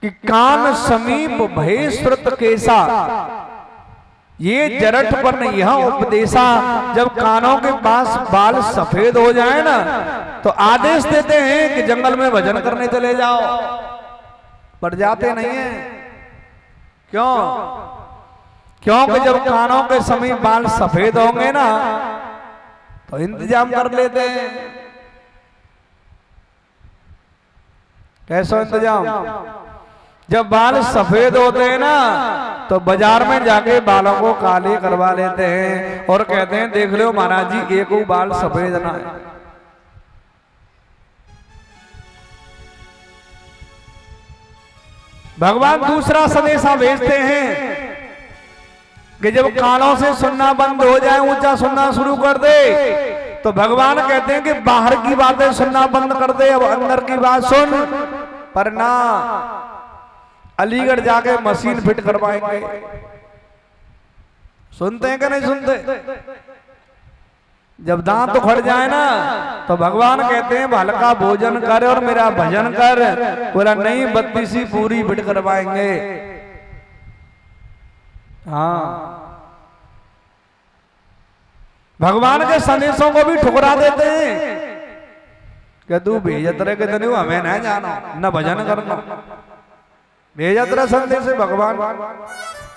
A: कि कान समीप भय श्रुत केसा, ये जरठ पर यह उपदेशा। जब कानों के पास बाल सफेद हो जाए ना तो आदेश देते हैं कि जंगल में भजन करने चले जाओ, पर जाते नहीं है। क्यों? क्योंकि जब कानों के समीप बाल सफेद होंगे ना तो इंतजाम कर लेते हैं। कैसा इंतजाम? जब बाल सफेद होते हैं ना तो बाजार में जाके बालों को काले करवा लेते हैं और कहते हैं देख लो महाराज जी एक बाल सफेद ना है। भगवान दूसरा संदेशा भेजते हैं कि जब कानों से सुनना बंद हो जाए, ऊंचा सुनना शुरू कर दे, तो भगवान कहते हैं कि बाहर की बातें सुनना बंद कर दे, अब अंदर की बात सुन। पर ना, अलीगढ़ जाके मशीन फिट करवाएंगे। सुनते हैं कि नहीं सुनते? जब दांत उखड़ जाए ना तो भगवान कहते हैं हल्का भोजन कर और मेरा भजन कर। बोला नहीं, 32 पूरी फिट करवाएंगे। हाँ, भगवान के संदेशों को भी ठुकरा देते हैं कि तू भेजत रहे कि नहीं, हमें नहीं जाना, न भजन करना। भेजत रहे संदेश से भगवान,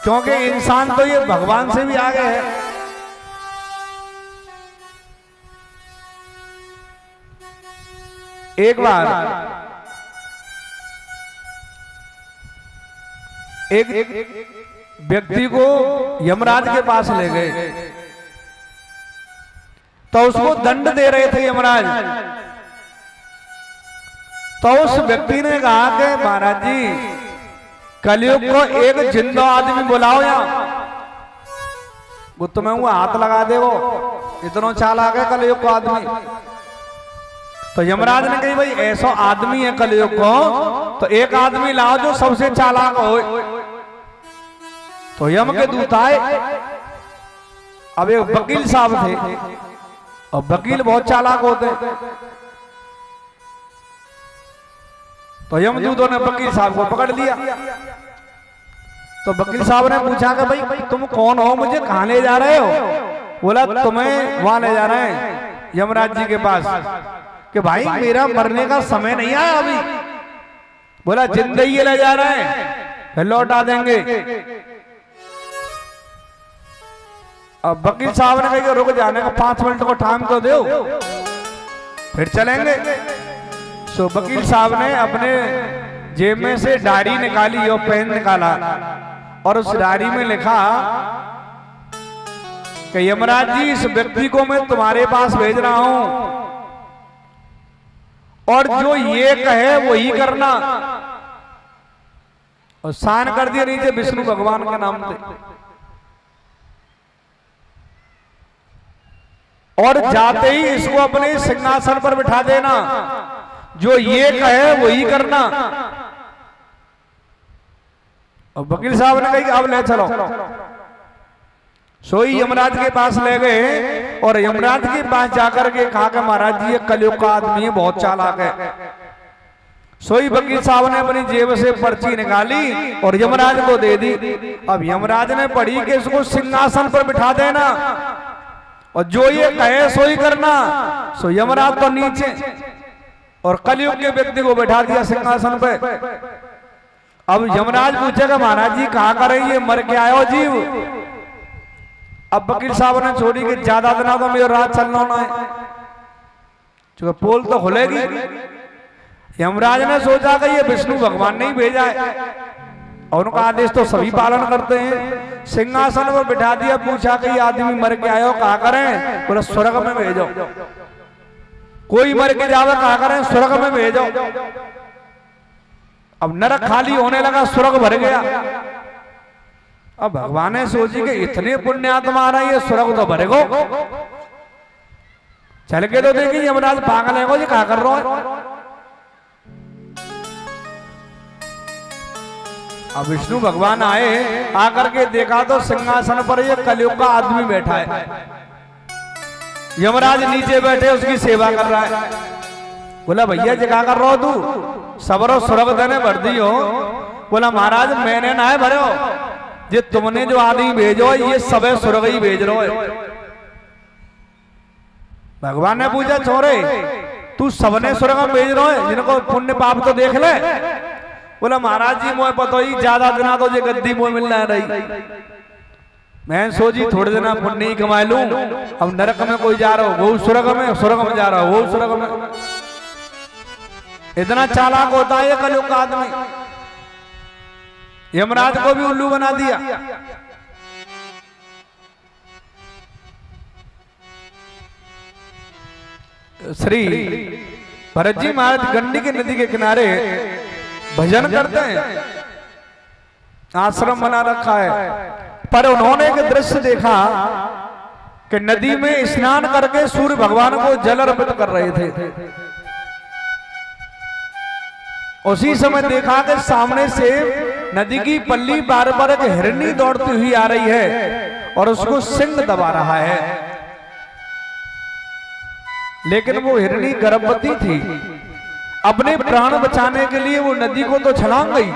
A: क्योंकि इंसान तो ये भगवान से भी आगे है। एक बार एक व्यक्ति को यमराज के पास ले गए तो उसको दंड दे रहे थे यमराज। तो उस व्यक्ति ने कहा कि महाराज जी कलयुग को एक जिंदा आदमी बुलाओ यहाँ, वो तुम्हें वो हाथ लगा दे, वो इतना चालाक है कलयुग को आदमी। तो यमराज ने कही भाई ऐसा आदमी है कलयुग को तो एक आदमी लाओ जो सबसे चालाक हो। तो यम के दूत आए। अब एक वकील साहब थे और वकील बहुत चालाक होते। तो यमदूतों ने वकील साहब को पकड़ लिया। तो वकील साहब ने पूछा कि भाई तुम कौन हो, मुझे कहां ले जा रहे हो? बोला तुम्हें वहां ले जा रहे हैं यमराज जी के पास। कि भाई मेरा मरने का समय नहीं आया अभी। बोला जिंदगी ले जा रहे हैं, फिर लौटा देंगे। अब वकील साहब ने कहा रुक जाने का 5 मिनट को टाइम तो दो, फिर चलेंगे। सो वकील साहब ने अपने जेब में से डायरी निकाली और पेन निकाला और उस डायरी में लिखा कि यमराज जी इस व्यक्ति को मैं तुम्हारे पास भेज रहा हूं और जो ये कहे वही करना। और साइन कर दिया नीचे विष्णु भगवान के नाम से। और जाते ही इसको अपने सिंहासन पर बिठा देना, जो ये कहे वही करना। और वकील साहब ने कहा अब ले चलो। सोई यमराज के पास ले गए और यमराज के पास जाकर के कहा कि महाराज जी ये कलयुग का आदमी है, बहुत चालाक है। सोई वकील साहब ने अपनी जेब से पर्ची निकाली और यमराज को दे दी। अब यमराज ने पढ़ी कि इसको सिंहासन पर बिठा देना और जो ये कहे सोई करना। सो यमराज तो नीचे और कलयुग के व्यक्ति को बैठा दिया सिंहासन पे। अब यमराज पूछेगा महाराज जी कहा करें, ये मर के आयो जीव। अब वकील साहब ने छोड़ी कि ज्यादा दिन तो मेरा रात चलना ना है, क्योंकि पोल तो खुलेगी। यमराज ने सोचा कि ये विष्णु भगवान ने ही भेजा है और उनका आदेश तो सभी पालन करते हैं। सिंहासन पर बिठा दिया, पूछा कि ये आदमी मर के आयो कहा करें, बोले स्वर्ग में भेजो। कोई मर के जावे कहा करें, स्वर्ग में भेजो। अब नरक खाली होने लगा, स्वर्ग भर गया। अब भगवान ने सोची कि इतने पुण्यात्मा आ रहा है, ये स्वर्ग तो भरेगो। चल के तो देखिए यमराज पागल है, जी कहा कर रहा है। अब विष्णु भगवान आए, आकर के देखा तो सिंहासन पर ये कलयुग का आदमी बैठा है। यमराज नीचे बैठे उसकी सेवा कर रहा है। बोला भैया जी क्या कर रहा हो तू, सबरो स्वर्ग देने भर दी हो। बोला महाराज मैंने ना है भरो, ये तुमने जो आदमी भेजो ये सबे स्वर्ग ही भेज रहे हो। भगवान ने पूछा छोरे तू सबने स्वर्ग में भेज रहे हो, जिनको पुण्य पाप तो देख ले। बोला महाराज जी मोए पता ही ज्यादा दिना तो ये गद्दी मोए मिलना है रही। मैं सोची थोड़े दिन पुण्य ही कमा लूं। अब नरक में कोई जा रहा हो, वो स्वर्ग में जा रहा हो, वो स्वर्ग में। इतना चालाक होता है ये कलयुग का आदमी। यमराज को भी उल्लू बना दिया। श्री भरत जी महाराज गंडी की नदी के किनारे भजन करते हैं, आश्रम बना रखा है। पर उन्होंने एक दृश्य देखा कि नदी में स्नान करके सूर्य भगवान को जल अर्पित कर रहे थे। उसी समय देखा कि सामने से नदी की पल्ली बार बार एक हिरनी दौड़ती हुई आ रही है और उसको सिंह दबा रहा है। लेकिन वो हिरनी गर्भवती थी। अपने प्राण बचाने के लिए वो नदी को तो छलांग गई,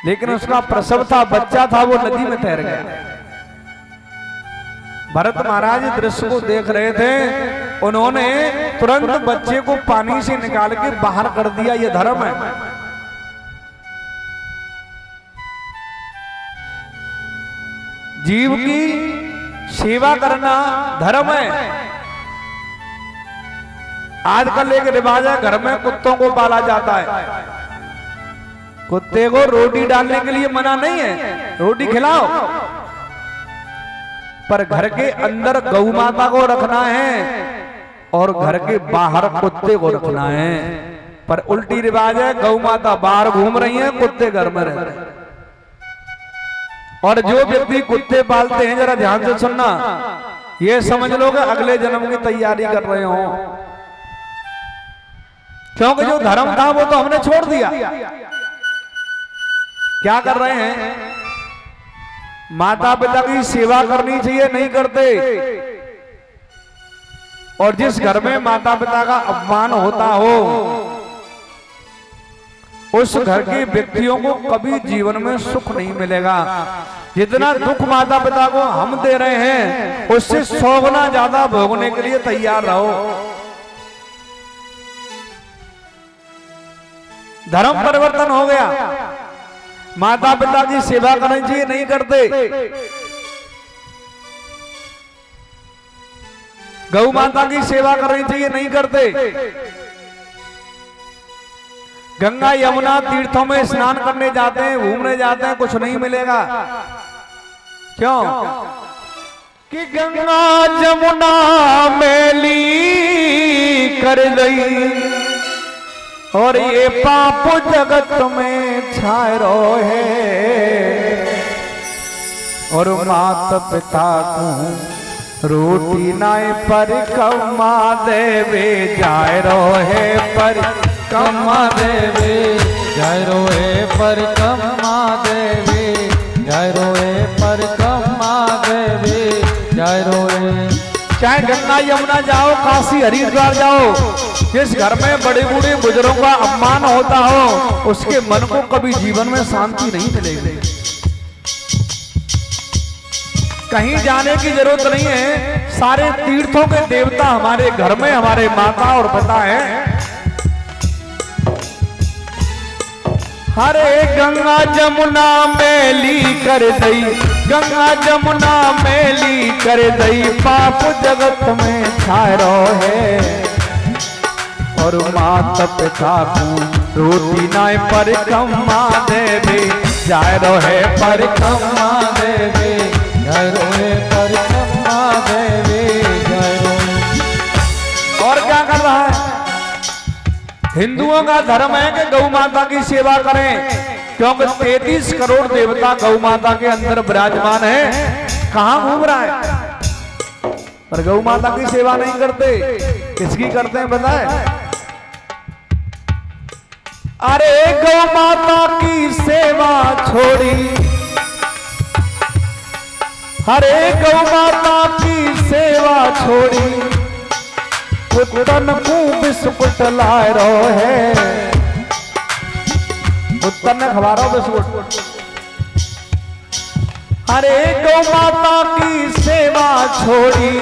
A: लेकिन उसका प्रसव था, बच्चा था, वो नदी में तैर गया। भरत महाराज दृश्य को देख रहे थे, उन्होंने तुरंत बच्चे को पानी से निकाल के बाहर कर दिया। ये धर्म है। जीव की सेवा करना धर्म है। आजकल एक रिवाज है, घर में कुत्तों को पाला जाता है। कुत्ते को रोटी डालने के लिए मना नहीं है, रोटी खिलाओ, पर घर के अंदर गौ माता को रखना है और घर के बाहर कुत्ते को रखना है। पर उल्टी रिवाज है, गौ माता बाहर घूम रही है, कुत्ते घर में रह रहे हैं। और जो व्यक्ति कुत्ते पालते हैं, जरा ध्यान से सुनना, ये समझ लो कि अगले जन्म की तैयारी कर रहे हो, क्योंकि जो धर्म था वो तो हमने छोड़ दिया। क्या कर रहे हैं? माता पिता की सेवा करनी चाहिए, नहीं करते। और जिस घर में माता पिता का अपमान होता हो, उस घर के व्यक्तियों को कभी जीवन में सुख नहीं मिलेगा। जितना दुख माता पिता को हम दे रहे हैं, उससे 100 गुना ज्यादा भोगने के लिए तैयार रहो। धर्म परिवर्तन हो गया। माता पिता की सेवा करनी चाहिए, नहीं करते। गौ माता की सेवा करनी चाहिए, नहीं करते। गंगा यमुना तीर्थों में स्नान करने जाते हैं, घूमने जाते हैं, कुछ नहीं मिलेगा। क्यों? कि गंगा जमुना मैली कर गई और ये पाप जगत में छाए रहे, और मात पिता को रोटी नाय पर कमा देवे जाए रोहे पर कमा देवे जाए रोहे पर कमा देवे जाए रोहे पर कमा देवे जाए रोहे। चाहे गंगा यमुना जाओ, काशी हरिद्वार जाओ, जिस घर में बड़े बूढ़े बुजुर्गों का अपमान होता हो उसके मन को कभी जीवन में शांति नहीं मिलेगी। कहीं जाने की जरूरत नहीं है, सारे तीर्थों के देवता हमारे घर में हमारे माता और पिता है। हरे गंगा जमुना मैली कर दई, गंगा जमुना मैली कर दई, पाप जगत में छायरो है। और माता पिता को रोटी नाय पर कम्मा देवे, जायरो है पर कम्मा देवे, जायरो है पर कम्मा देवे, जायरो। और क्या कर रहा है? हिंदुओं का धर्म है कि गौ माता की सेवा करें, क्योंकि 33 करोड़ देवता गौ माता के अंदर विराजमान है। कहां घूम रहा है? पर गौ माता की सेवा नहीं करते, किसकी करते हैं बताए? अरे गौ माता की सेवा छोड़ी, हरे गौ माता की सेवा छोड़ी, कुत्तन को बिस्कुट लाए रो है, कुत्तन ने खवा रहा बिस्कुट। हरे गौ माता की सेवा छोड़ी,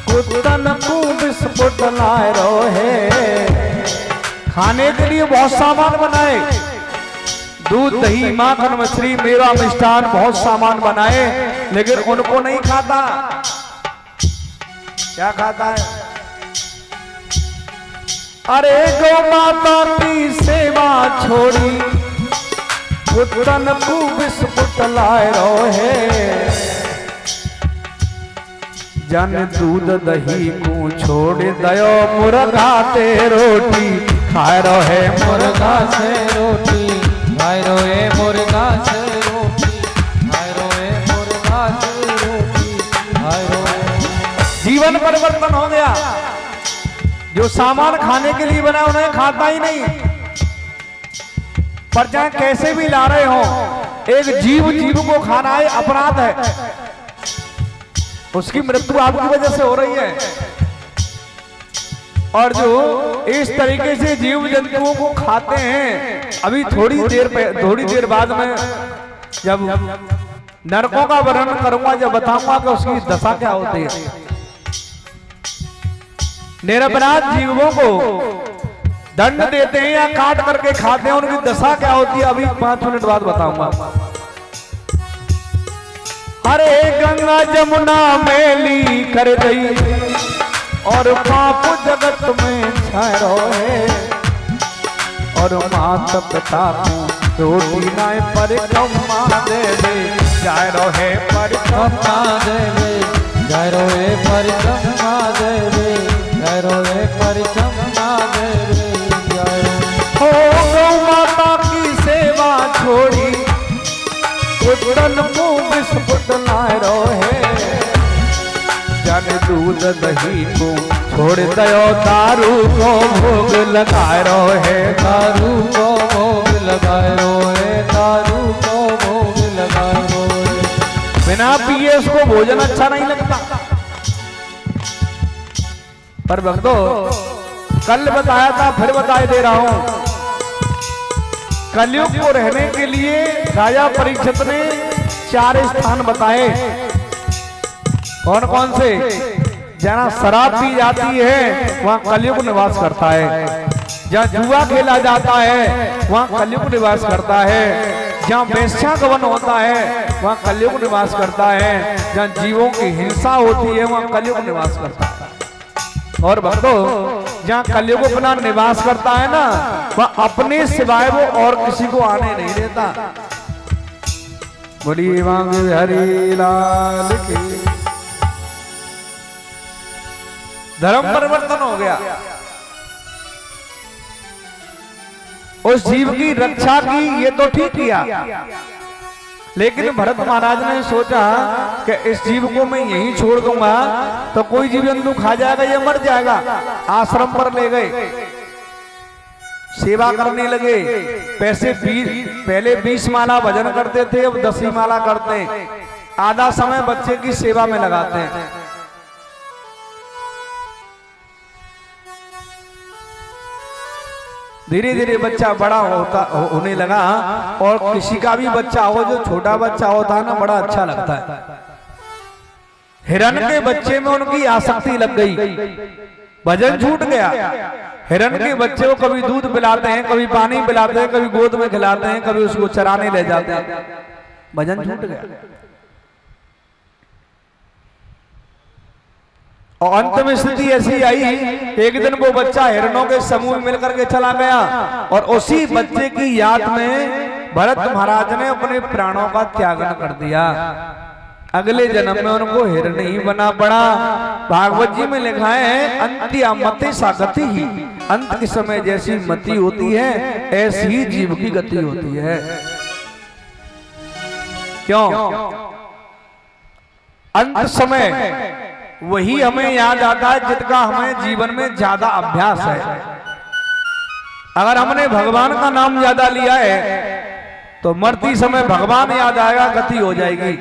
A: कुत्तन को बिस्कुट लाए रो है। खाने के लिए बहुत सामान बनाए, दूध दही माखन मछली मेवा मिष्ठान बहुत सामान बनाए, लेकिन उनको नहीं खाता। क्या खाता है? अरे गौ माता की सेवा छोड़ी, कुत्तन को बिस्कुट लाए रो है। जन दूध दही को छोड़ दयो, मुर्गा ते रोटी खाए रो है, मुर्गा से रोटी खाए रो है, मुर्गा से रोटी खाए रो है, मुर्गा से रोटी खाए रो है। जीवन परिवर्तन हो गया। जो सामान खाने के लिए बना उन्हें खाता ही नहीं, पर चाहे कैसे भी ला रहे हो, एक जीव को खाना है अपराध है, उसकी मृत्यु आपकी वजह से हो रही है। और जो इस तरीके से जीव जंतुओं को खाते हैं, अभी थोड़ी देर बाद में जब नरकों का वर्णन करूंगा, जब बताऊंगा कि उसकी दशा क्या होती है। निरपराध जीवों को दंड देते हैं या काट करके खाते हैं, उनकी दशा क्या होती है अभी 5 मिनट बाद बताऊंगा। हरे गंगा जमुना मैली कर दई, और पाप जगत में छायरो है। और माता पिता को रोटी नाय पर कम्मा देवे, जायरो है पर कम्मा देवे, जायरो है पर कम्मा देवे, जायरो है पर कम्मा देवे, जायरो। हो गौ माता की सेवा छोड़ी, कुत्तन को बिस्कुट लाए रो है। जन दूध दही को छोड़ दयो, दारू को भोग लगाए रो है, दारू को भोग लगाए रो है, दारू को भोग लगाए रो है। बिना पिए उसको भोजन अच्छा नहीं लगता। पर भक्तों, कल बताया था, फिर बताए दे रहा हूं, कलयुग को रहने के लिए राजा परीक्षित ने 4 स्थान बताए। कौन कौन से? जहां शराब पी जाती है वहां कलयुग निवास करता है, जहां जुआ खेला जाता है वहां कलयुग निवास करता है, जहां वेश्या गमन होता है वहां कलयुग निवास करता है, जहां जीवों की हिंसा होती है वहां कलयुग निवास करता है। और भक्तों, जहां कलयुग अपना निवास करता है ना, वह अपने सिवाय वो और किसी को आने नहीं देता। बोलिए वांगे हरि लाल की। धर्म परिवर्तन हो गया। उस जीव की रक्षा की, ये तो ठीक किया, लेकिन भरत महाराज ने सोचा कि इस जीव को मैं यहीं छोड़ दूंगा तो कोई जीव जंतु खा जाएगा, ये मर जाएगा। आश्रम पर ले गए, सेवा करने लगे। पहले 20 माला भजन करते थे, अब 10 माला करते हैं। आधा समय बच्चे की सेवा में लगाते हैं। धीरे धीरे बच्चा बड़ा होने लगा, और किसी का भी बच्चा हो, जो छोटा बच्चा होता है ना, बड़ा अच्छा लगता है। हिरण के बच्चे में उनकी आसक्ति लग गई, वजन छूट गया। हिरण के बच्चे को कभी दूध पिलाते हैं, कभी पानी पिलाते हैं, कभी गोद में खिलाते हैं, कभी उसको चराने ले जाते हैं, वजन छूट गया। और अंत में स्थिति ऐसी आई, एक दिन वो बच्चा हिरणों के समूह में मिलकर के चला गया, और उसी बच्चे की याद में भरत महाराज ने अपने प्राणों का त्यागन कर दिया। अगले जन्म में उनको हिरण ही बना पड़ा। भागवत जी में लिखा है, अंत्या मते सा गति ही, अंत के समय जैसी मति होती है ऐसी ही जीव की गति होती है। क्यों? अंत समय वही हमें याद आता है जिसका हमें जीवन में ज्यादा अभ्यास है। अगर हमने भगवान का नाम ज्यादा लिया है तो मरती समय भगवान याद आएगा, गति हो जाएगी।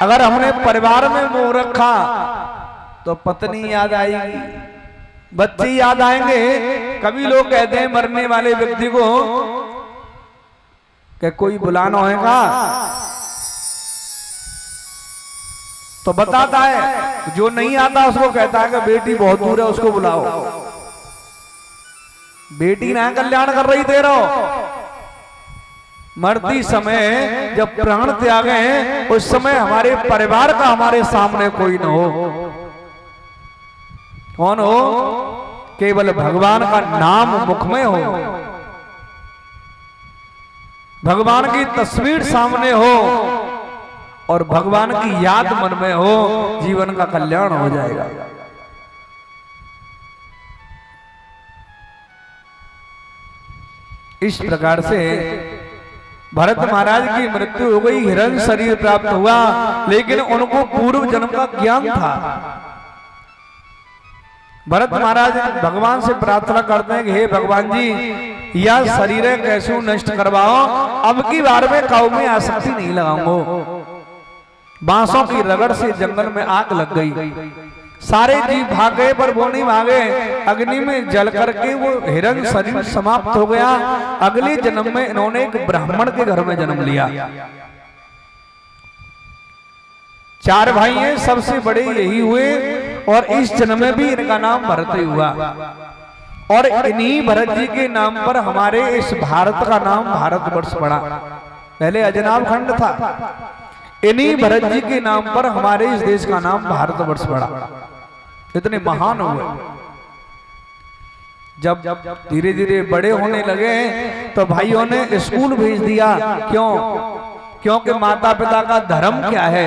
A: अगर हमने परिवार में मोह रखा तो पत्नी याद आएगी, बच्चे याद आएंगे। कभी लोग कहते हैं मरने वाले व्यक्ति को कि कोई बुलाना होगा, तो बताता है, जो नहीं आता उसको कहता है कि बेटी बहुत दूर है, उसको बुलाओ। बेटी ना कल्याण कर रही तेरा। मरती समय जब प्राण त्यागे उस समय हमारे परिवार का हमारे सामने कोई न हो। कौन हो? केवल भगवान का नाम मुख में हो, भगवान की तस्वीर सामने हो और भगवान की याद मन में हो, जीवन का कल्याण हो जाएगा। इस प्रकार से भरत महाराज की मृत्यु हो गई, हिरण शरीर प्राप्त हुआ, लेकिन उनको पूर्व जन्म का ज्ञान था। भरत महाराज भगवान से प्रार्थना करते हैं कि हे भगवान जी, यह शरीर कैसे नष्ट करवाओ, अब की बार में काऊ में आसक्ति नहीं लगाऊंगा। बांसों की रगड़ से जंगल में आग लग गई, सारे जीव भाग गए पर वो नहीं भागे। अग्नि में जल करके वो हिरण शरीर समाप्त हो गया। अगले जन्म में इन्होंने एक ब्राह्मण के घर में जन्म लिया। 4 भाई हैं, सबसे बड़े यही हुए, और इस जन्म में भी इनका नाम भरत ही हुआ। और इन्हीं भरत जी के नाम पर हमारे इस भारत का नाम भारतवर्ष पड़ा। पहले अजनाब खंड था, इन्हीं भरत जी के नाम पर हमारे इस देश का नाम भारतवर्ष पड़ा। इतने महान हुए। जब धीरे धीरे बड़े होने लगे तो भाइयों ने स्कूल भेज दिया। क्यों? क्योंकि माता पिता का धर्म क्या है?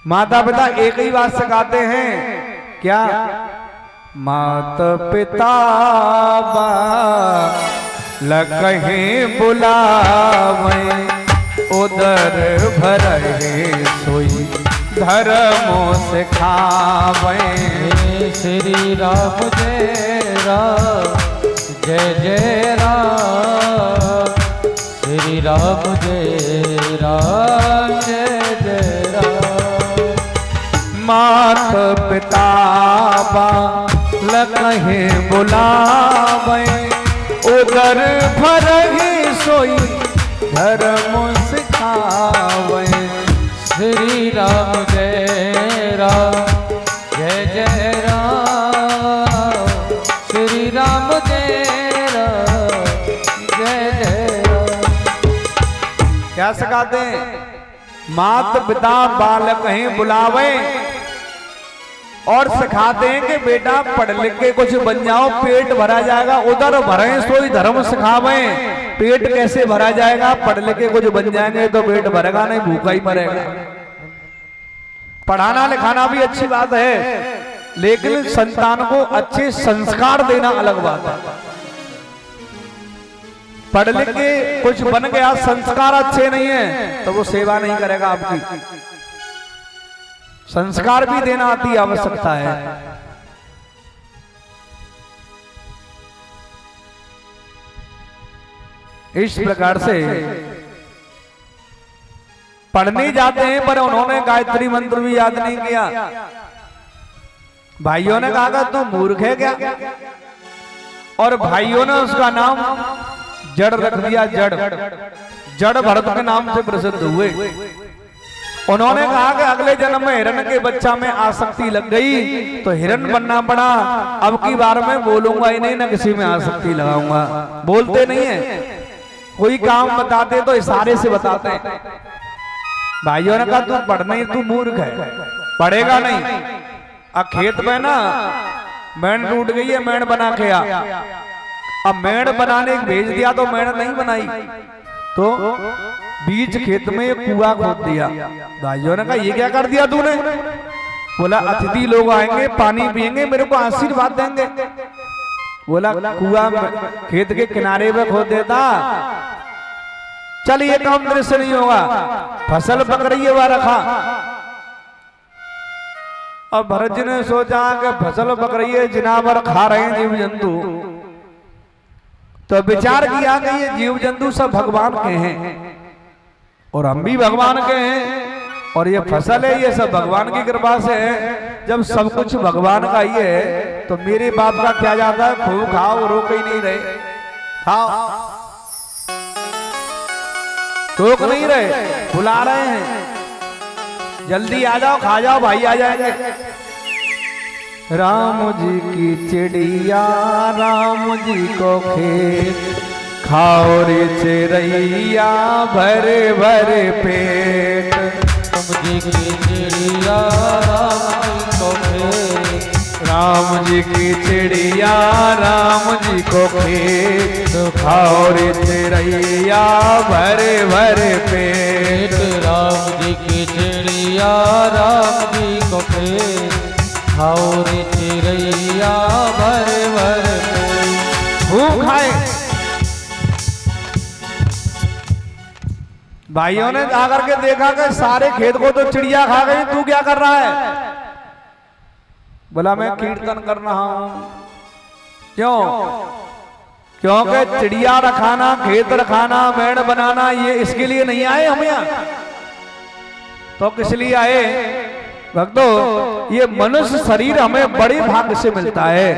A: माता पिता एक ही बात सिखाते हैं, क्या? माता पिता कहीं बुलावे, उदर भरे सोई धर्मों से खावे।
B: श्री राम जय राम, जय जय राम। श्री राम जय राम, जय जय राम।
A: मात पिता कहीं बुलावे, उदर भरे सोई धर्म सिखावे।
B: श्री राम जय राम, जय जय राम। श्री राम जय राम, जय जय राम।
A: क्या सिखाते हैं? मात पिता बालक ही बुलावे, और सिखाते हैं कि बेटा पढ़ लिख के कुछ बन जाओ, पेट भरा जाएगा। उधर भरे सोई धर्म सिखावे। पेट कैसे भरा जाएगा? पढ़ लिख के कुछ बन जाएंगे तो पेट भरेगा नहीं, भूखा ही मरेगा। पढ़ाना लिखाना भी अच्छी बात है, लेकिन संतान को अच्छे संस्कार देना अलग बात है। पढ़ लिख के कुछ बन गया, संस्कार अच्छे नहीं है तो वो सेवा नहीं करेगा आपकी। संस्कार भी देना अति आवश्यकता है। इस प्रकार से पढ़ने जाते हैं, पर उन्होंने गायत्री मंत्र भी याद नहीं किया। भाइयों ने कहा तू मूर्ख है क्या? और भाइयों ने उसका नाम जड़ रख दिया, जड़। जड़ भरत के नाम से प्रसिद्ध हुए। उन्होंने कहा कि अगले जन्म में हिरण के बच्चा में आसक्ति लग गई तो हिरण बनना पड़ा, अब की बार में बोलूंगा ही नहीं, ना किसी में आसक्ति लगाऊंगा। बोलते नहीं है, कोई काम बताते तो इशारे से बताते हैं। भाइयों ने कहा तू पढ़ नहीं, तू मूर्ख है, पढ़ेगा नहीं। अब खेत में ना मेड़ टूट गई है, मेड़ बना के आ। अब मेड़ बनाने भेज दिया तो मेड़ नहीं बनाई, तो बीच खेत में एक कुआं खोद दिया। भाइयों ने कहा ये क्या कर दिया तूने? बोला अतिथि लोग आएंगे, पानी पिएंगे, मेरे को आशीर्वाद देंगे। बोला कुआं खेत के किनारे पे खोद देता, चल ये काम मेरे से नहीं होगा, फसल पक रही है वह रखा। अब भरत जी ने सोचा कि फसल पक रही है, जिनावर खा रहे हैं जीव जंतु, तो विचार किया कि ये जीव जंतु सब भगवान के हैं और हम भी भगवान के हैं, और ये फसल है ये सब भगवान की कृपा से है। जब सब कुछ भगवान का ही है तो मेरे बाप का क्या जाता है, खूब खाओ, रोक ही नहीं रहे, खाओ, रोक नहीं रहे, बुला रहे हैं, जल्दी आ जाओ, खा जाओ, भाई आ जाएंगे। राम जी की चिड़िया राम जी को खेत, खाओ रे चिड़ैया भरे भरे पेट।
B: राम जी की चिड़िया राम जी को खेत,
A: राम जी की चिड़िया राम जी को खेत, खाओ रे चिड़ैया भरे भरे पेट।
B: राम जी की चिड़िया राम जी को खेत, खाओ रे चिड़ैया भरे भरे पेट।
A: खूब खाए। भाइयों ने आकर के देखा कि सारे खेत को तो चिड़िया खा गई, तू क्या कर रहा है? बोला मैं कीर्तन कर रहा हूं। क्यों? क्योंकि चिड़िया रखाना, खेत रखाना, मेड़ बनाना, ये इसके लिए नहीं आए हम यहाँ, तो किस लिए आए भक्तों? ये मनुष्य शरीर हमें बड़े भाग्य से मिलता है।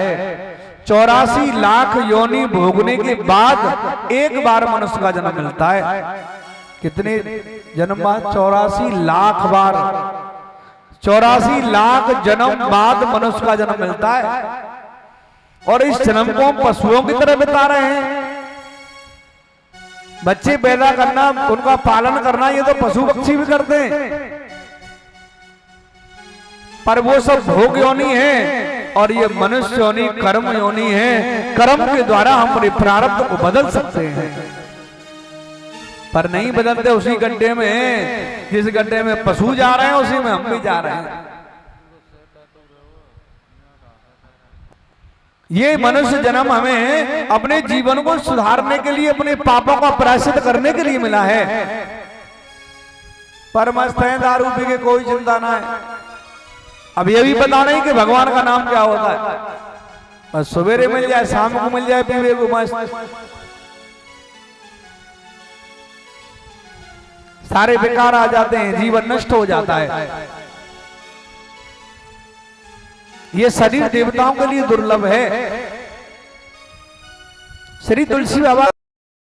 A: 84 लाख योनि भोगने के बाद एक बार मनुष्य का जन्म मिलता है। कितने जन्म बाद? 84 लाख बार, 84 लाख जन्म बाद मनुष्य का जन्म मिलता है। और इस जन्म को हम पशुओं की तरह बिता रहे हैं। बच्चे पैदा करना, उनका पालन करना, ये तो पशु पक्षी भी करते हैं, पर वो सब भोग योनि है और ये मनुष्य योनि कर्म योनि है। कर्म के द्वारा हम अपने प्रारब्ध को बदल सकते हैं, पर नहीं बदलते उसी गड्ढे में, जिस गड्ढे में पशु जा रहे हैं उसी में हम भी जा रहे हैं। ये मनुष्य जन्म हमें अपने जीवन को सुधारने के लिए, अपने पापों का प्रायश्चित करने के लिए मिला है। पर मस्त है, दारू पी के कोई चिंता ना है। अब ये भी पता नहीं कि भगवान का नाम क्या होता है, बस सवेरे मिल जाए, शाम को मिल जाए, पीवे को मस्त, सारे बेकार आ जाते हैं, जीवन नष्ट हो जाता है। ये शरीर देवताओं के लिए दुर्लभ है। श्री तुलसी बाबा